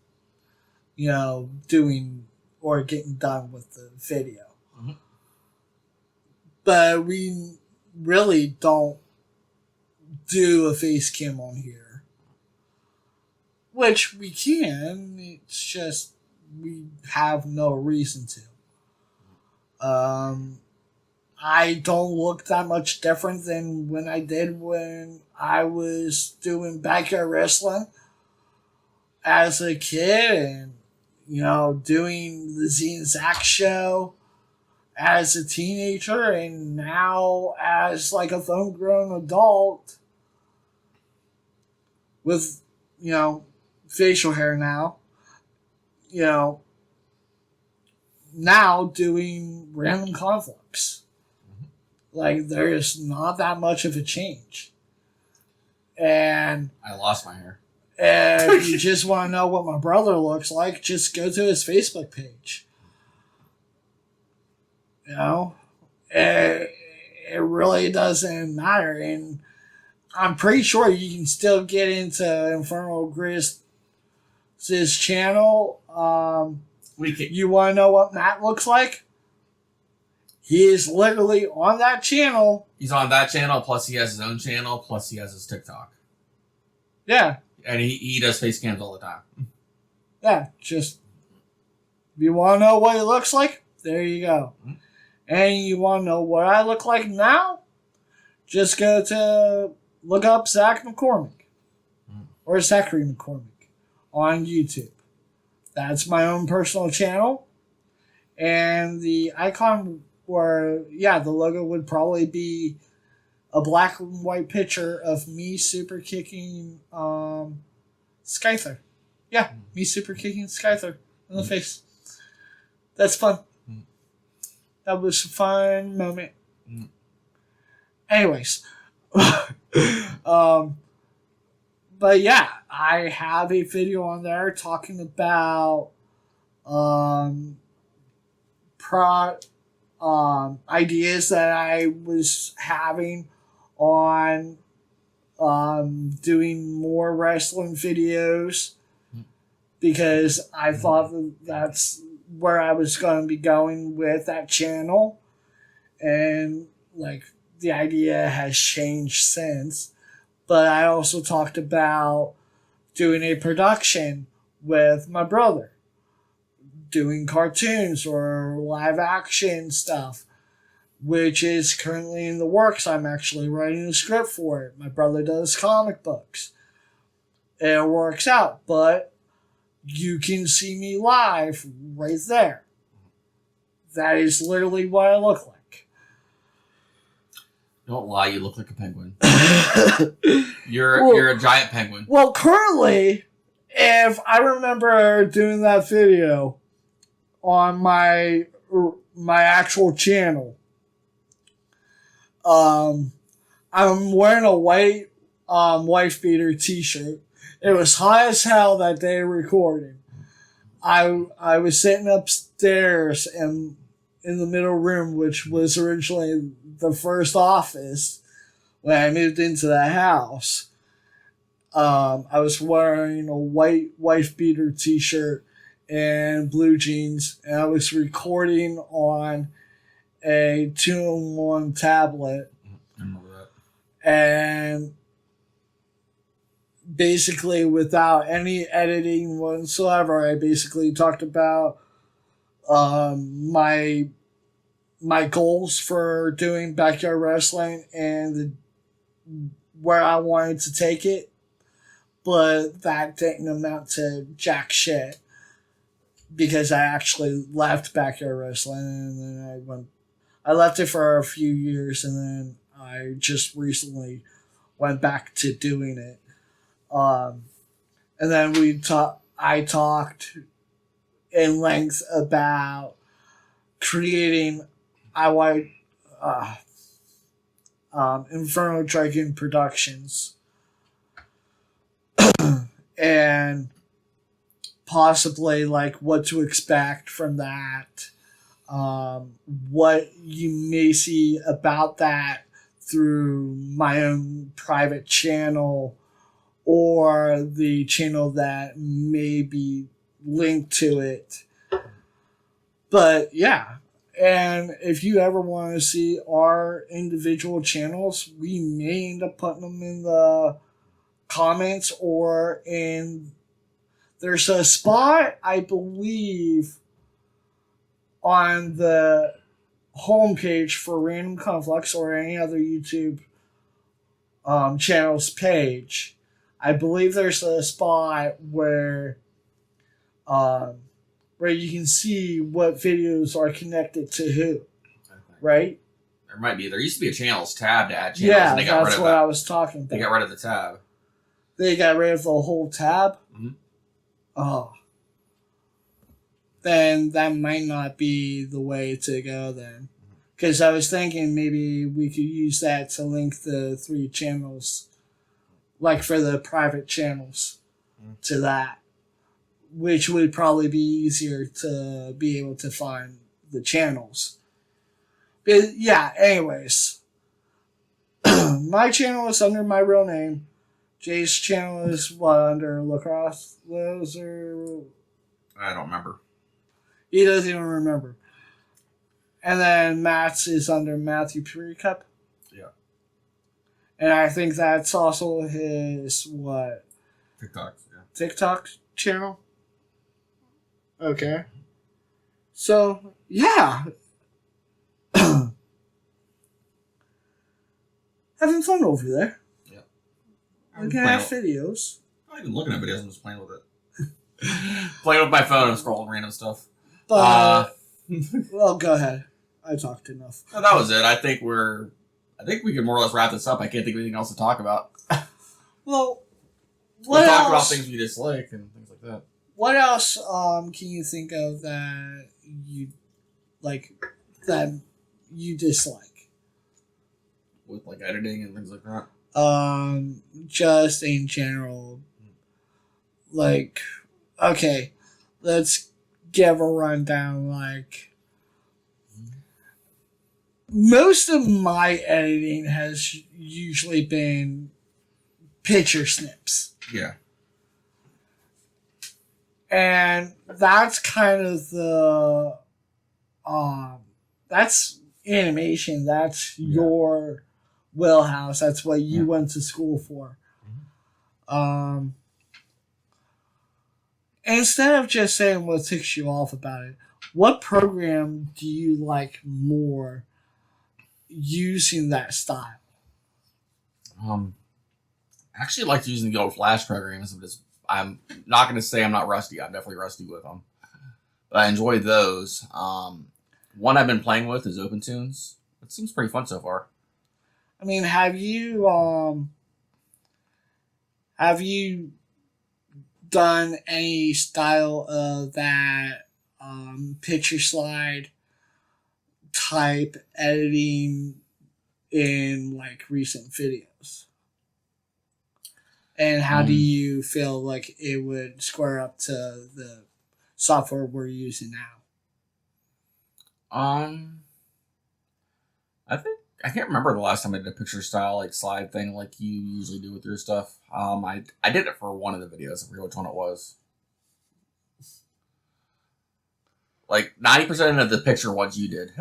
doing or getting done with the video. Mm-hmm. But we really don't do a face cam on here. Which we can, it's just we have no reason to. I don't look that much different than when I did when I was doing backyard wrestling as a kid, and doing the Z and Zach Show as a teenager, and now as like a full-grown adult with facial hair now, now doing random Conflux. Like, there is not that much of a change. And I lost my hair. If you just want to know what my brother looks like, just go to his Facebook page. It really doesn't matter. And I'm pretty sure you can still get into Infernal Grizz's channel. You want to know what Matt looks like? He is literally on that channel. He's on that channel, plus he has his own channel, plus he has his TikTok. Yeah. And he does face cams all the time. Yeah. Just, if you want to know what he looks like, there you go. Mm-hmm. And you want to know what I look like now? Just go to look up Zach McCormick or Zachary McCormick on YouTube. That's my own personal channel. And the icon the logo would probably be a black and white picture of me super kicking Skyther. Yeah, me super kicking Skyther in the face. That's fun. That was a fun moment. Anyways. But yeah, I have a video on there talking about ideas that I was having on doing more wrestling videos, because I thought that's where I was going to be going with that channel, and like the idea has changed since. But I also talked about doing a production with my brother, doing cartoons or live action stuff, which is currently in the works. I'm actually writing a script for it. My brother does comic books. It works out, but you can see me live right there. That is literally what I look like. Don't lie, you look like a penguin. You're a giant penguin. Well, currently, if I remember doing that video on my actual channel, I'm wearing a white wife beater t-shirt. It was hot as hell that day recording. I was sitting upstairs and in the middle room, which was originally the first office when I moved into the house. I was wearing a white wife beater t-shirt and blue jeans, and I was recording on a 2-in-1 tablet. I remember that. And basically, without any editing whatsoever, I basically talked about my goals for doing backyard wrestling and where I wanted to take it, but that didn't amount to jack shit, because I actually left backyard wrestling, and then I left it for a few years, and then I just recently went back to doing it. And then I talked in length about creating Inferno Dragon Productions and possibly like what to expect from that, what you may see about that through my own private channel or the channel that may be linked to it. But yeah, and if you ever want to see our individual channels, we may end up putting them in the comments or in... There's a spot, I believe, on the homepage for Random Conflux or any other YouTube channel's page. I believe there's a spot where you can see what videos are connected to who, right? There might be. There used to be a channels tab to add channels, Yeah, and they got rid that's of what that. I was talking about. They got rid of the tab. They got rid of the whole tab? Mm-hmm. Oh. Then that might not be the way to go then. Because I was thinking maybe we could use that to link the 3 channels, like for the private channels, to that, which would probably be easier to be able to find the channels. But yeah, anyways. My channel is under my real name. Jay's channel is under Lacrosse Loser. I don't remember. He doesn't even remember. And then Matt's is under Matthew Precup. Yeah. And I think that's also his, TikTok channel. Okay. So yeah, having fun over there. Yeah. Looking at videos. I'm not even looking at videos. I'm just playing with it. Playing with my phone and scrolling random stuff. But well, go ahead. I talked enough. No, that was it. I think we can more or less wrap this up. I can't think of anything else to talk about. Well, we'll talk about things we dislike and things like that. What else can you think of that you like that you dislike? With like editing and things like that? Just in general. Like, okay, let's give a rundown. Like, most of my editing has usually been picture snips. Yeah. And that's kind of the, that's animation. That's your wheelhouse. That's what you went to school for. Instead of just saying what ticks you off about it, what program do you like more using that style? I actually like using the old Flash programs. I'm not going to say I'm not rusty. I'm definitely rusty with them. But I enjoy those. One I've been playing with is OpenTunes. It seems pretty fun so far. I mean, have you done any style of that picture slide type editing in like recent videos? And how do you feel like it would square up to the software we're using now? I can't remember the last time I did a picture style like slide thing like you usually do with your stuff. I did it for one of the videos. I forget which one it was. Like 90% of the picture ones you did.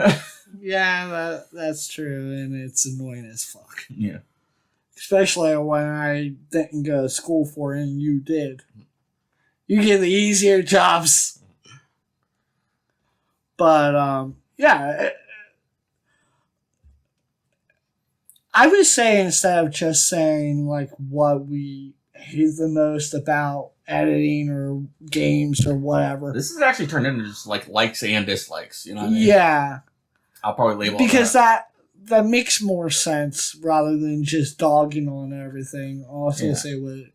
Yeah, that's true, and it's annoying as fuck. Yeah. Especially when I didn't go to school for it and you did. You get the easier jobs. But, yeah. I would say instead of just saying, like, what we hate the most about editing or games or whatever. This has actually turned into just, like, likes and dislikes. You know what I mean? Yeah. I'll probably label because that makes more sense rather than just dogging on everything. Also say what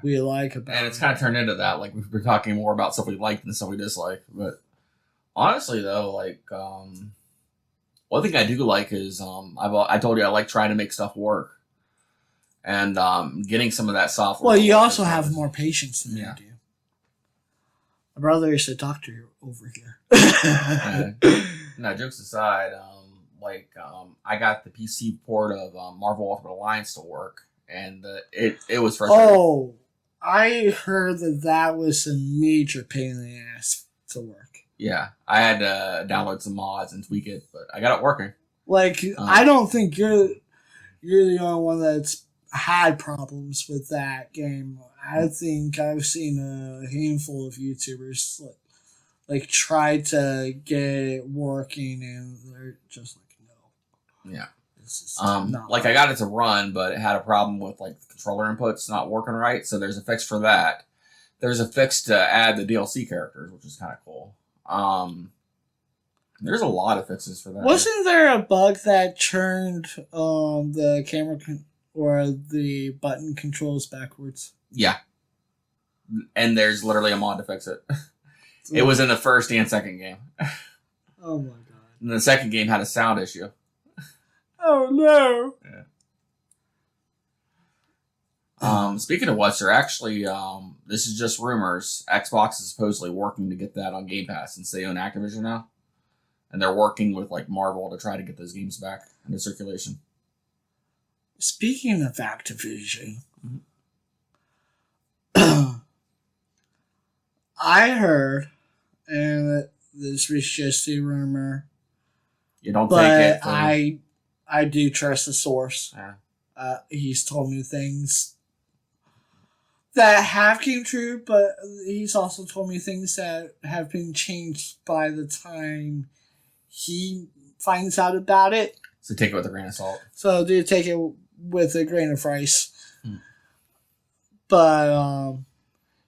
we like about it. And it's kind of turned into that. Like, we've been talking more about stuff we like than stuff we dislike. But honestly, though, like, one thing I do like is I told you I like trying to make stuff work. And getting some of that software. Well, you also have more patience than I do. My brother is a doctor over here. No, jokes aside, I got the PC port of Marvel Ultimate Alliance to work, and it was frustrating. Oh, I heard that was a major pain in the ass to work. Yeah, I had to download some mods and tweak it, but I got it working. Like, I don't think you're the only one that's had problems with that game. I think I've seen a handful of YouTubers like try to get it working, and they're just like, no. Yeah. Like I got it to run, but it had a problem with like the controller inputs not working right. So there's a fix for that. There's a fix to add the DLC characters, which is kind of cool. There's a lot of fixes for that. Wasn't there a bug that turned the camera or the button controls backwards? Yeah. And there's literally a mod to fix it. It was in the first and second game. Oh my god. And the second game had a sound issue. Oh no. Yeah. Speaking of which, they're actually, this is just rumors. Xbox is supposedly working to get that on Game Pass since they own Activision now. And they're working with like Marvel to try to get those games back into circulation. Speaking of Activision, I heard, and this was just a rumor. You don't take it. I do trust the source. Yeah. He's told me things that have came true, but he's also told me things that have been changed by the time he finds out about it. So take it with a grain of salt. So do take it with a grain of rice. But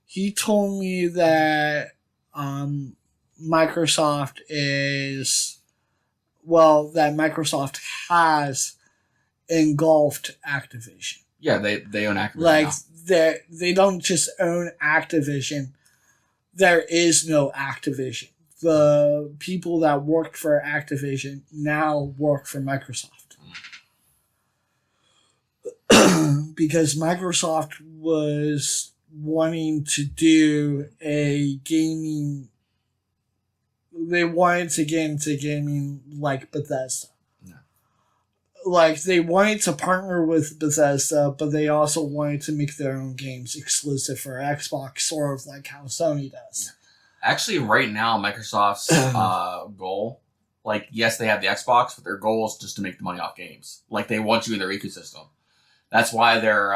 he told me that Microsoft Microsoft has engulfed Activision. Yeah, they own Activision. Like now. they don't just own Activision. There is no Activision. The people that worked for Activision now work for Microsoft. Because Microsoft was wanting to do a gaming. They wanted to get into gaming like Bethesda. Yeah. Like, they wanted to partner with Bethesda, but they also wanted to make their own games exclusive for Xbox, sort of like how Sony does. Yeah. Actually, right now, Microsoft's goal, like, yes, they have the Xbox, but their goal is just to make the money off games. Like, they want you in their ecosystem. That's why they're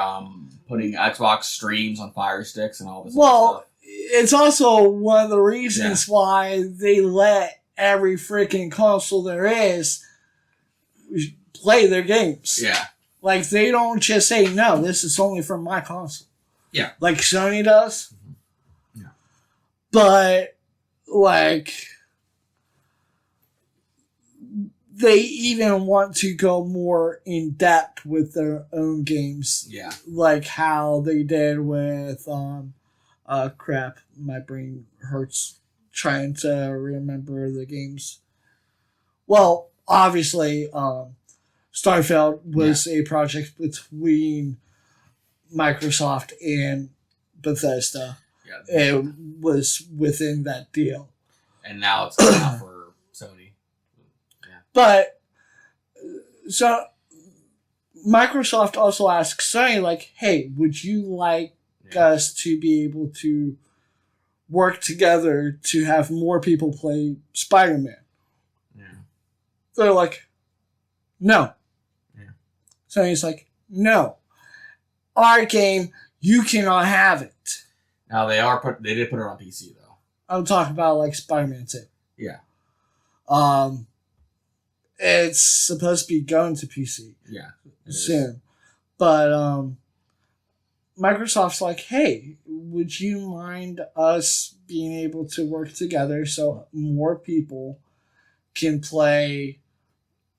putting Xbox streams on Fire Sticks and all this other stuff. It's also one of the reasons why they let every freaking console there is play their games. Yeah. Like, they don't just say, no, this is only for my console. Yeah. Like Sony does. Mm-hmm. Yeah. But, like, they even want to go more in depth with their own games. Yeah. Like how they did with, crap, my brain hurts trying to remember the games. Well, obviously, Starfield was a project between Microsoft and Bethesda. Yeah. It was within that deal. And now it's coming out for Sony. But, so, Microsoft also asks Sony, like, hey, would you like us to be able to work together to have more people play Spider-Man? Yeah. They're like, no. Yeah. Sony's like, no. Our game, you cannot have it. Now, they did put it on PC, though. I'm talking about, like, Spider-Man 2. Yeah. It's supposed to be going to PC. Yeah. Soon. But Microsoft's like, hey, would you mind us being able to work together so more people can play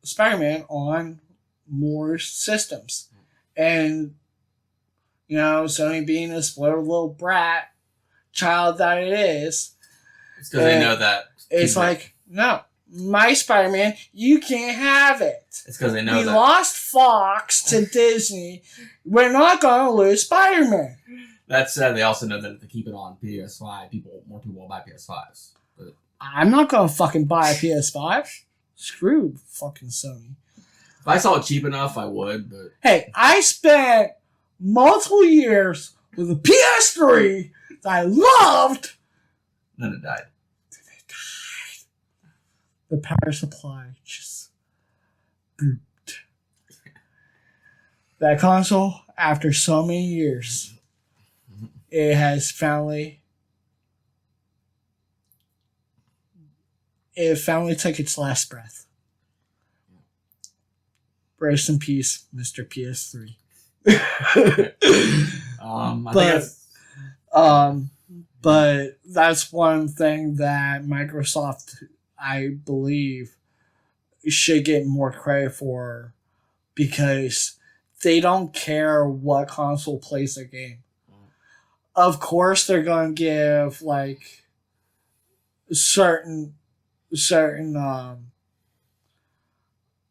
Spider-Man on more systems? And, you know, Sony being a spoiled little brat child that it is. It's because they know that. It's like, no. My Spider-Man, you can't have it. It's because they know we lost Fox to Disney. We're not going to lose Spider-Man. That said, they also know that if they keep it on PS5, more people will buy PS5s. But I'm not going to fucking buy a PS5. Screw fucking Sony. If I saw it cheap enough, I would, but... Hey, I spent multiple years with a PS3 that I loved. Then it died. The power supply just booped. That console, after so many years, it finally took its last breath. Rest in peace, Mr. PS3. But that's one thing that Microsoft, I believe, should get more credit for, because they don't care what console plays their game. Of course, they're going to give like certain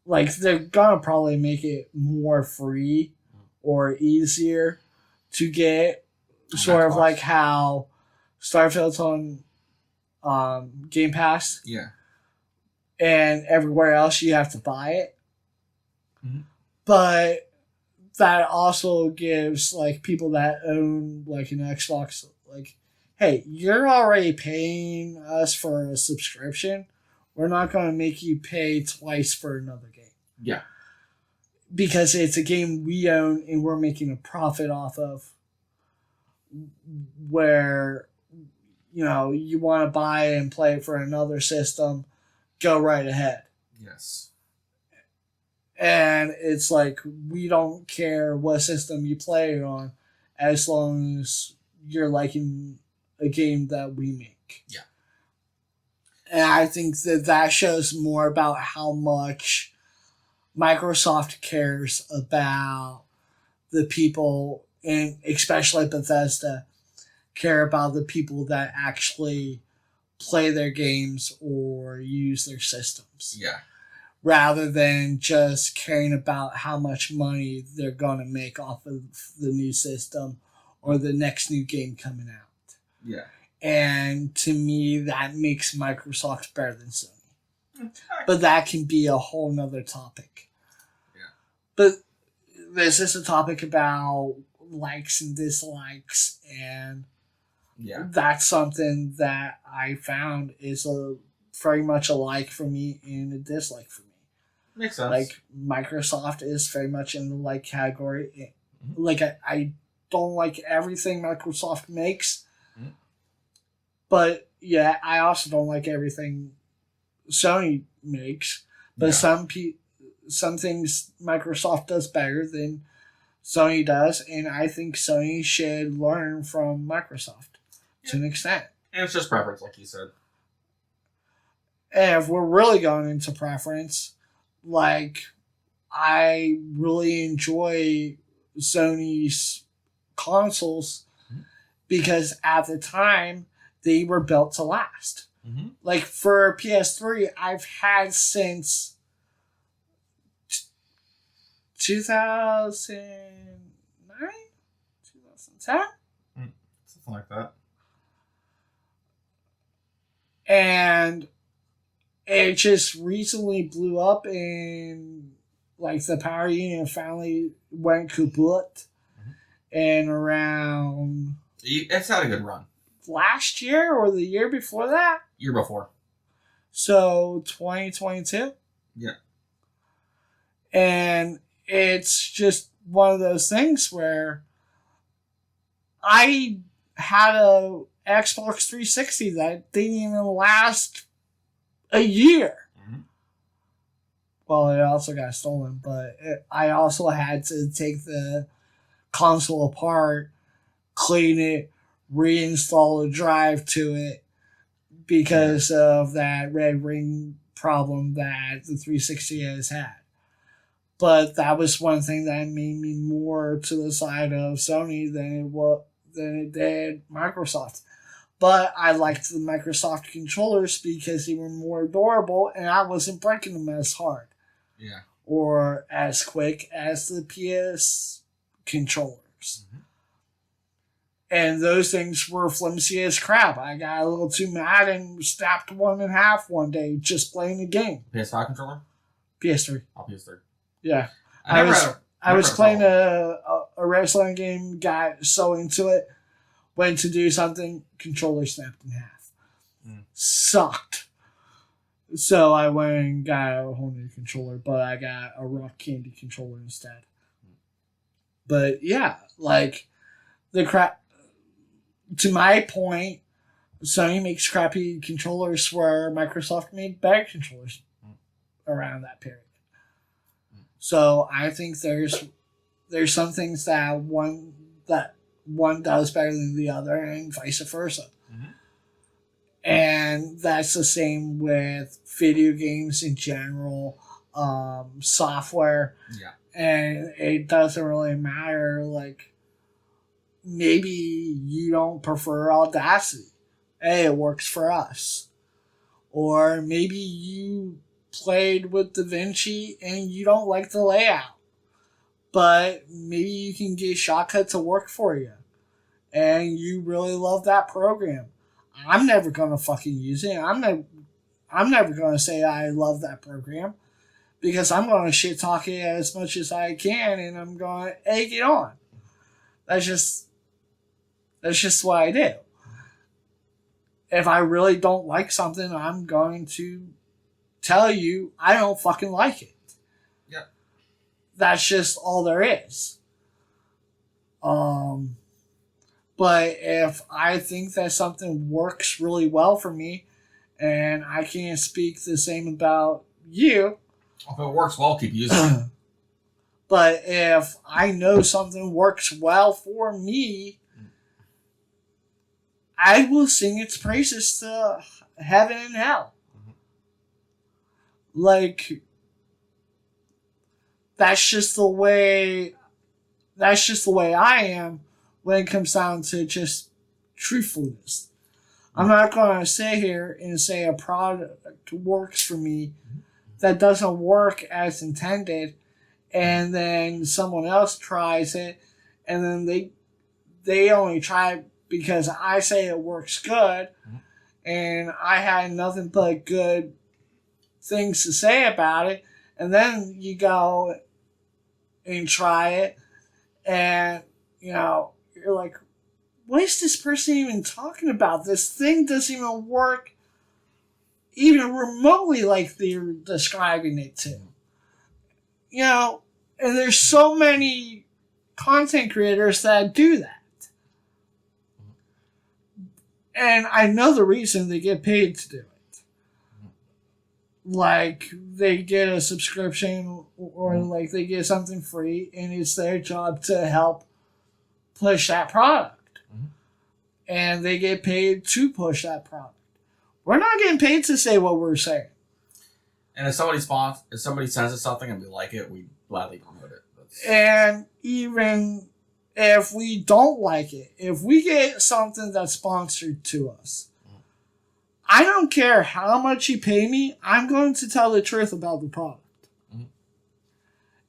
like they're going to probably make it more free or easier to get, sort of like how Starfield's on Game Pass. Yeah. And everywhere else you have to buy it. Mm-hmm. But that also gives like people that own like an Xbox, like, hey, you're already paying us for a subscription. We're not going to make you pay twice for another game. Yeah. Because it's a game we own and we're making a profit off of. where you want to buy and play for another system, go right ahead. Yes. And it's like, we don't care what system you play it on, as long as you're liking a game that we make. Yeah. And I think that shows more about how much Microsoft cares about the people, and especially Bethesda, care about the people that actually play their games or use their systems. Yeah. Rather than just caring about how much money they're going to make off of the new system or the next new game coming out. Yeah. And to me, that makes Microsoft better than Sony. But that can be a whole nother topic. Yeah. But this is a topic about likes and dislikes, and that's something that I found is very much a like for me and a dislike for me. Makes sense. Like, Microsoft is very much in the like category. Mm-hmm. Like, I don't like everything Microsoft makes. Mm-hmm. But, yeah, I also don't like everything Sony makes. But some things Microsoft does better than Sony does. And I think Sony should learn from Microsoft to an extent. And it's just preference, like you said. And if we're really going into preference, like, I really enjoy Sony's consoles because at the time they were built to last. Mm-hmm. Like, for PS3, I've had since 2009? 2010? Something like that. And it just recently blew up, and like the power unit finally went kaput. Mm-hmm. And around, it's had a good run. Last year or the year before that? Year before. So 2022? Yeah. And it's just one of those things where I had a Xbox 360 that didn't even last a year. Mm-hmm. Well, it also got stolen, but I also had to take the console apart, clean it, reinstall a drive to it because of that red ring problem that the 360 has had. But that was one thing that made me more to the side of Sony than it did Microsoft. But I liked the Microsoft controllers because they were more durable and I wasn't breaking them as hard. Yeah. Or as quick as the PS controllers. Mm-hmm. And those things were flimsy as crap. I got a little too mad and snapped one in half one day just playing the game. PS5 controller? PS3. Oh, PS3. Yeah. I was playing a wrestling game, got so into it, went to do something, controller snapped in half. Sucked. So I went and got a whole new controller, but I got a Rock Candy controller instead. But yeah, like, to my point, Sony makes crappy controllers where Microsoft made better controllers around that period. So I think there's some things that one does better than the other, and vice versa. Mm-hmm. And that's the same with video games in general, software. Yeah. And it doesn't really matter. Like, maybe you don't prefer Audacity. Hey, it works for us. Or maybe you played with DaVinci and you don't like the layout. But maybe you can get Shotcut to work for you. And you really love that program. I'm never going to fucking use it. I'm never going to say I love that program. Because I'm going to shit talk it as much as I can and I'm going to egg it on. That's just what I do. If I really don't like something, I'm going to tell you I don't fucking like it. Yeah. That's just all there is. But if I think that something works really well for me, and I can't speak the same about you. If it works well, keep using it. But if I know something works well for me, I will sing its praises to heaven and hell. Like, that's just the way I am when it comes down to just truthfulness. I'm not going to sit here and say a product works for me that doesn't work as intended, and then someone else tries it, and then they only try it because I say it works good, and I had nothing but good things to say about it, and then you go and try it, and you're like, what is this person even talking about? This thing doesn't even work even remotely like they're describing it to. And there's so many content creators that do that. And I know the reason they get paid to do it. Like, they get a subscription or like they get something free, and it's their job to help push that product. And they get paid to push that product. We're not getting paid to say what we're saying. And if somebody sends us something and we like it, we gladly promote it. And even if we don't like it, if we get something that's sponsored to us, I don't care how much you pay me, I'm going to tell the truth about the product.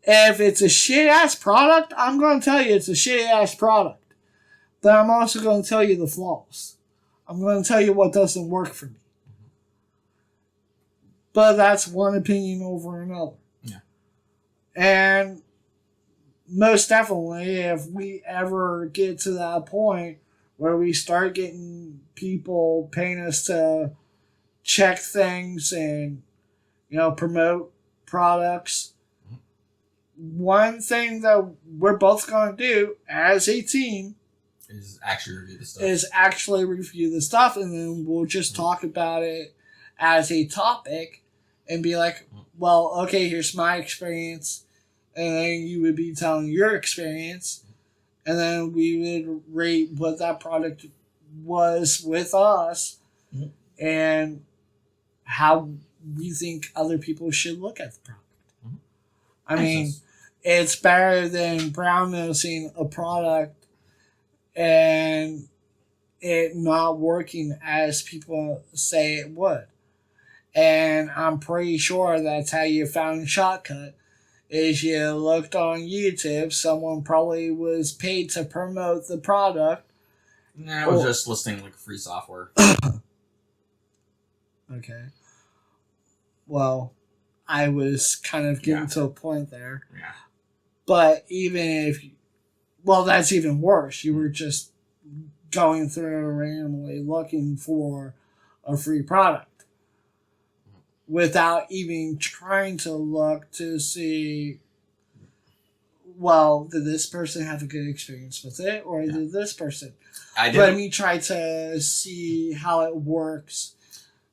If it's a shit-ass product, I'm going to tell you it's a shit-ass product. But I'm also going to tell you the flaws. I'm going to tell you what doesn't work for me. But that's one opinion over another. Yeah. And most definitely, if we ever get to that point where we start getting people paying us to check things and, promote products, one thing that we're both going to do as a team is actually review the stuff. And then we'll just talk about it as a topic and be like, well, okay, here's my experience. And then you would be telling your experience. And then we would rate what that product was with us and how we think other people should look at the product. I mean, it's better than brown nosing a product and it not working as people say it would. And I'm pretty sure that's how you found Shotcut. Is you looked on YouTube, someone probably was paid to promote the product. Nah, I was just listing like free software. Okay. Well, I was kind of getting to a point there. Yeah. But even if... Well, that's even worse. You were just going through randomly looking for a free product without even trying to look to see, well, did this person have a good experience with it, or did this person? Let me try to see how it works.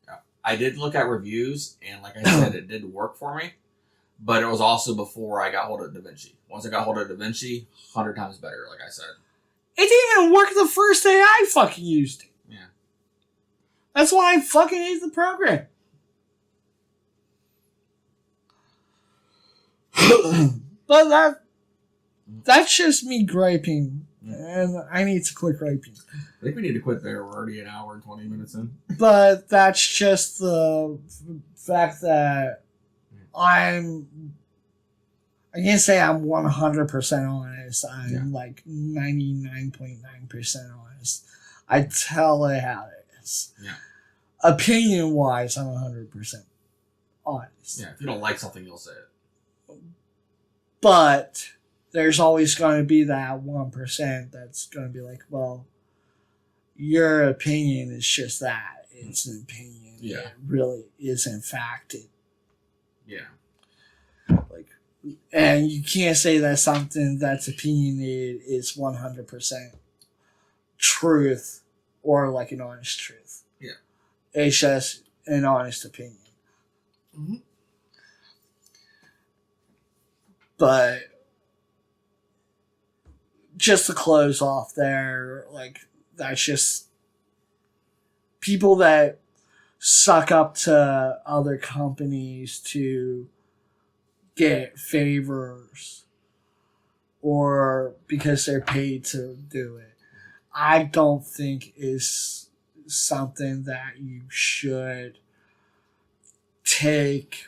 Yeah. I did look at reviews, and like I said, it did work for me, but it was also before I got hold of DaVinci. Once I got hold of DaVinci, 100 times better, like I said. It didn't even work the first day I fucking used it. Yeah. That's why I fucking hate the program. But that's just me griping, and I need to quit griping. I think we need to quit there. We're already an hour and 20 minutes in. But that's just the fact that I can't say I'm 100% honest. I'm like 99.9% honest. I tell it how it is. Yeah. Opinion-wise, I'm 100% honest. Yeah, if you don't like something, you'll say it. But there's always going to be that 1% that's going to be like, well, your opinion is just that. It's an opinion. Yeah. It really isn't fact. And you can't say that something that's opinionated is 100% truth or like an honest truth. Yeah. It's just an honest opinion. Mm-hmm. But just to close off there, like, that's just people that suck up to other companies to get favors or because they're paid to do it. I don't think is something that you should take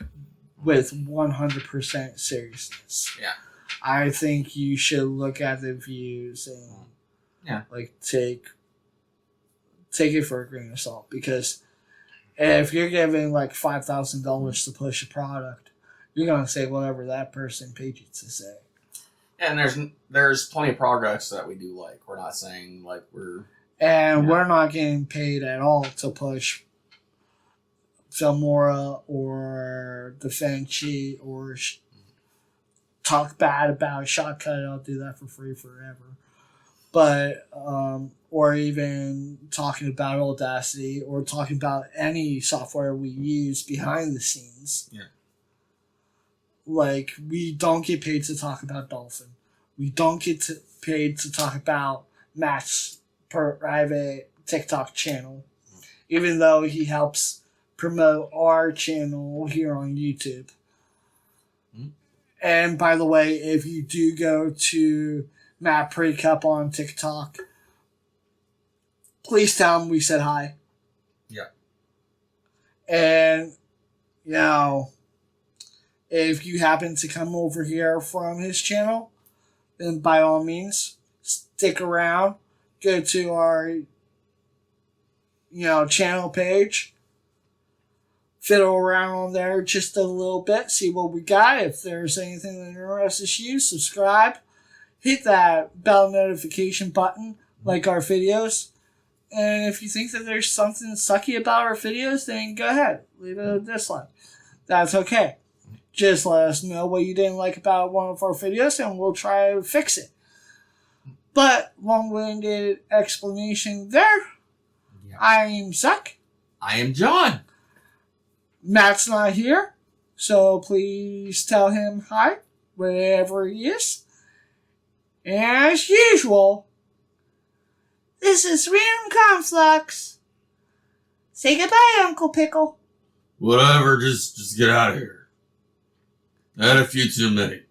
with 100% seriousness. Yeah. I think you should look at the views and like take it for a grain of salt, because if you're giving like $5,000 to push a product, you're gonna say whatever that person paid you to say. And there's plenty of products that we do like. We're not saying like we're not getting paid at all to push Filmora or DaVinci or talk bad about Shotcut. I'll do that for free forever. But or even talking about Audacity or talking about any software we use behind the scenes. Yeah. Like, we don't get paid to talk about Dolphin. We don't get paid to talk about Matt's private TikTok channel, even though he helps promote our channel here on YouTube. Mm-hmm. And by the way, if you do go to Matt Precup on TikTok, please tell him we said hi. Yeah. And, you know, if you happen to come over here from his channel, then by all means, stick around. Go to our, channel page. Fiddle around on there just a little bit. See what we got. If there's anything that interests you, subscribe. Hit that bell notification button, like our videos. And if you think that there's something sucky about our videos, then go ahead. Leave it a dislike. That's okay. Just let us know what you didn't like about one of our videos, and we'll try to fix it. But long-winded explanation there. Yeah. I am Zuck. I am John. Matt's not here, so please tell him hi, wherever he is. As usual, this is Random Conflux. Say goodbye, Uncle Pickle. Whatever, just get out of here. I had a few too many.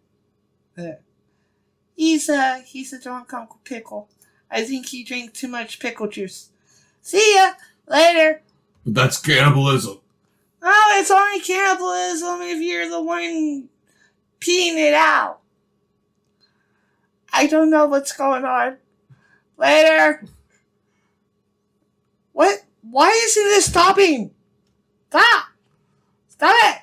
He's a drunk Uncle Pickle. I think he drank too much pickle juice. See ya later. But that's cannibalism. Oh, it's only cannibalism if you're the one peeing it out. I don't know what's going on. Later. What? Why isn't this stopping? Stop! Stop it!